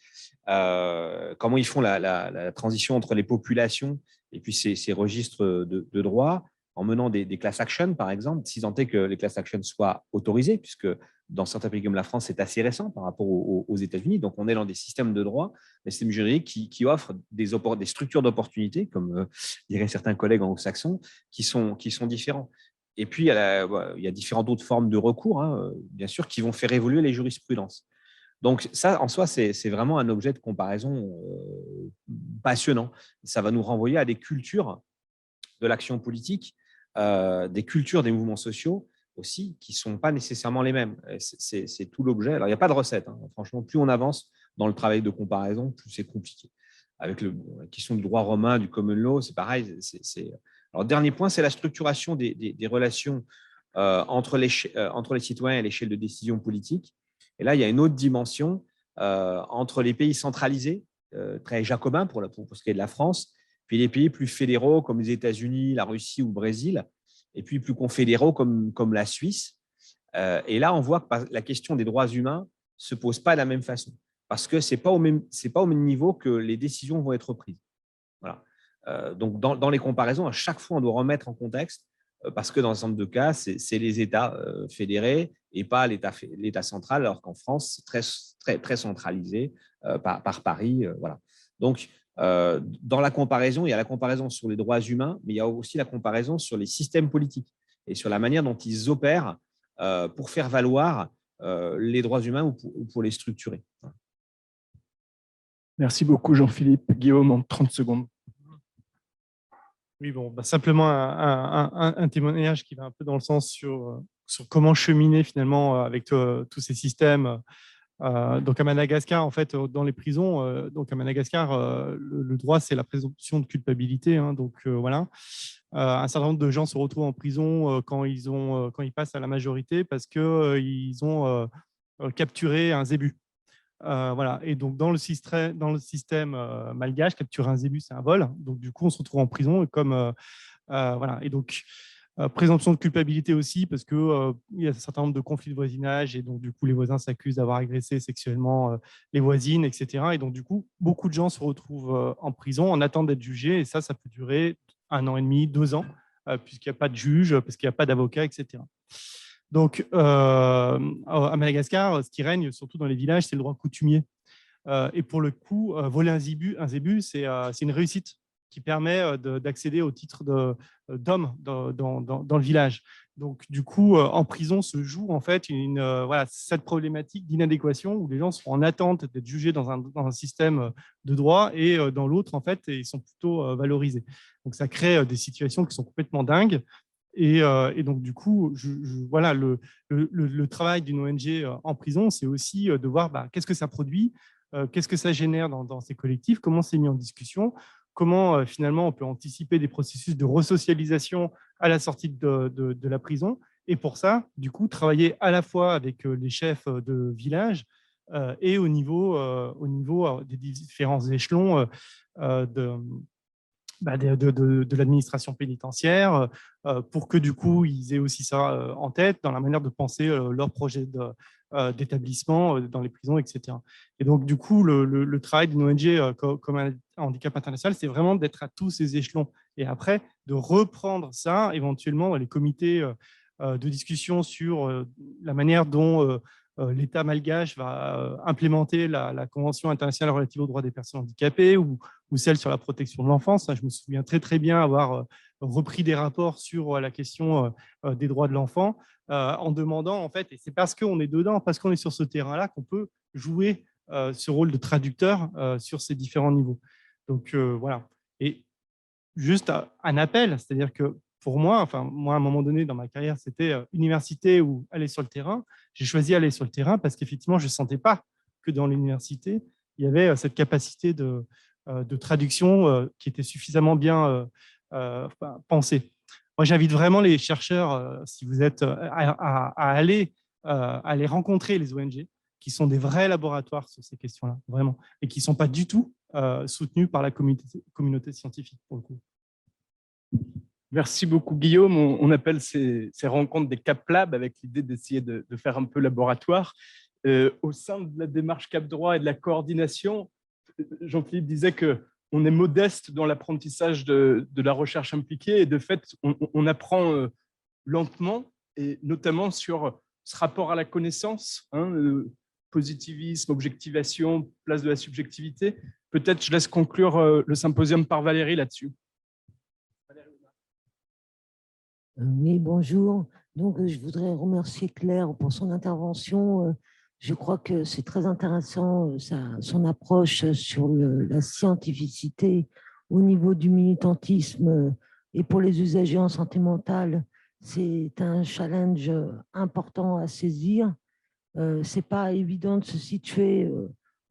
comment ils font la transition entre les populations et puis ces registres de droit, en menant des class actions, par exemple, si tant est que les class actions soient autorisées, puisque dans certains pays comme la France, c'est assez récent par rapport aux États-Unis. Donc, on est dans des systèmes de droit, des systèmes juridiques qui offrent des structures d'opportunité, comme diraient certains collègues anglo-saxons, qui sont différents. Et puis, il y a différentes autres formes de recours, hein, bien sûr, qui vont faire évoluer les jurisprudences. Donc, ça, en soi, c'est vraiment un objet de comparaison passionnant. Ça va nous renvoyer à des cultures de l'action politique, des cultures des mouvements sociaux aussi, qui ne sont pas nécessairement les mêmes. C'est tout l'objet. Alors, il n'y a pas de recette. Hein. Franchement, plus on avance dans le travail de comparaison, plus c'est compliqué. Avec la question du droit romain, du common law, c'est pareil. Alors, dernier point, c'est la structuration des relations entre les citoyens et l'échelle de décision politique. Et là, il y a une autre dimension entre les pays centralisés, très jacobins pour ce qui est de la France, puis les pays plus fédéraux comme les États-Unis, la Russie ou le Brésil, et puis plus confédéraux comme la Suisse. Et là, on voit que la question des droits humains ne se pose pas de la même façon, parce que ce n'est pas au même niveau que les décisions vont être prises. Voilà. Donc, dans les comparaisons, à chaque fois, on doit remettre en contexte, parce que dans un certain nombre de cas, c'est les États fédérés et pas l'État central, alors qu'en France, c'est très, très, très centralisé par Paris. Voilà. Donc, dans la comparaison, il y a la comparaison sur les droits humains, mais il y a aussi la comparaison sur les systèmes politiques et sur la manière dont ils opèrent pour faire valoir les droits humains ou pour les structurer. Merci beaucoup, Jean-Philippe. Guillaume, en 30 secondes. Oui, bon, simplement un témoignage qui va un peu dans le sens sur comment cheminer finalement avec tous ces systèmes. Donc à Madagascar, en fait, dans les prisons, donc à Madagascar, le droit, c'est la présomption de culpabilité. Hein, donc voilà, un certain nombre de gens se retrouvent en prison quand ils passent à la majorité parce qu'ils ont capturé un zébu. Voilà. Et donc, dans le système malgache, capturer un zébu, c'est un vol. Donc, du coup, on se retrouve en prison. Voilà. Et donc, présomption de culpabilité aussi, parce qu'il y a un certain nombre de conflits de voisinage. Et donc, du coup, les voisins s'accusent d'avoir agressé sexuellement les voisines, etc. Et donc, du coup, beaucoup de gens se retrouvent en prison en attente d'être jugés. Et ça peut durer 1 an et demi, 2 ans, puisqu'il n'y a pas de juge, parce qu'il n'y a pas d'avocat, etc. Donc, à Madagascar, ce qui règne surtout dans les villages, c'est le droit coutumier. Et pour le coup, voler un zébu, c'est une réussite qui permet d'accéder au titre d'homme dans le village. Donc, du coup, en prison se joue en fait cette problématique d'inadéquation où les gens sont en attente d'être jugés dans un système de droit et dans l'autre, en fait, ils sont plutôt valorisés. Donc, ça crée des situations qui sont complètement dingues. Et donc, du coup, voilà, le travail d'une ONG en prison, c'est aussi de voir qu'est-ce que ça produit, qu'est-ce que ça génère dans ces collectifs, comment c'est mis en discussion, comment finalement on peut anticiper des processus de resocialisation à la sortie de la prison. Et pour ça, du coup, travailler à la fois avec les chefs de village et au niveau des différents échelons de l'administration pénitentiaire pour que du coup ils aient aussi ça en tête dans la manière de penser leur projet d'établissement dans les prisons, etc. Et donc du coup le travail d'une ONG comme un handicap international, c'est vraiment d'être à tous ces échelons et après de reprendre ça éventuellement dans les comités de discussion sur la manière dont l'État malgache va implémenter la Convention internationale relative aux droits des personnes handicapées ou celle sur la protection de l'enfance. Je me souviens très, très bien avoir repris des rapports sur la question des droits de l'enfant en demandant, en fait, et c'est parce qu'on est dedans, parce qu'on est sur ce terrain-là qu'on peut jouer ce rôle de traducteur sur ces différents niveaux. Donc, voilà. Et juste un appel, c'est-à-dire que pour moi, à un moment donné dans ma carrière, c'était université ou aller sur le terrain. J'ai choisi aller sur le terrain parce qu'effectivement, je ne sentais pas que dans l'université, il y avait cette capacité de traduction qui était suffisamment bien pensée. Moi, j'invite vraiment les chercheurs, si vous êtes, à aller rencontrer les ONG, qui sont des vrais laboratoires sur ces questions-là, vraiment, et qui ne sont pas du tout soutenus par la communauté scientifique, pour le coup. Merci beaucoup, Guillaume. On appelle ces rencontres des Cap Lab avec l'idée d'essayer de faire un peu laboratoire. Au sein de la démarche Cap Droit et de la coordination, Jean-Philippe disait qu'on est modeste dans l'apprentissage de la recherche impliquée et de fait, on apprend lentement et notamment sur ce rapport à la connaissance, positivisme, objectivation, place de la subjectivité. Peut-être je laisse conclure le symposium par Valérie là-dessus. Oui, bonjour. Donc, je voudrais remercier Claire pour son intervention. Je crois que c'est très intéressant son approche sur la scientificité au niveau du militantisme et pour les usagers en santé mentale. C'est un challenge important à saisir. Ce n'est pas évident de se situer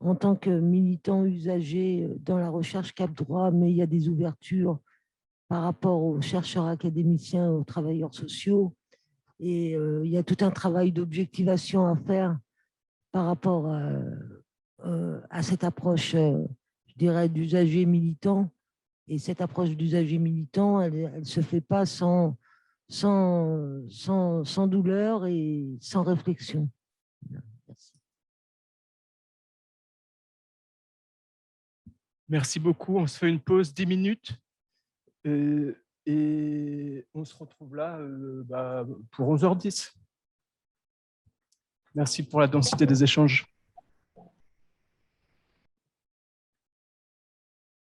en tant que militant usager dans la recherche Cap Droit, mais il y a des ouvertures par rapport aux chercheurs académiciens, aux travailleurs sociaux. Et il y a tout un travail d'objectivation à faire par rapport à cette approche, je dirais, d'usager militant. Et cette approche d'usager militant, elle ne se fait pas sans douleur et sans réflexion. Merci. Merci beaucoup. On se fait une pause 10 minutes. Et on se retrouve là pour 11h10. Merci pour la densité des échanges.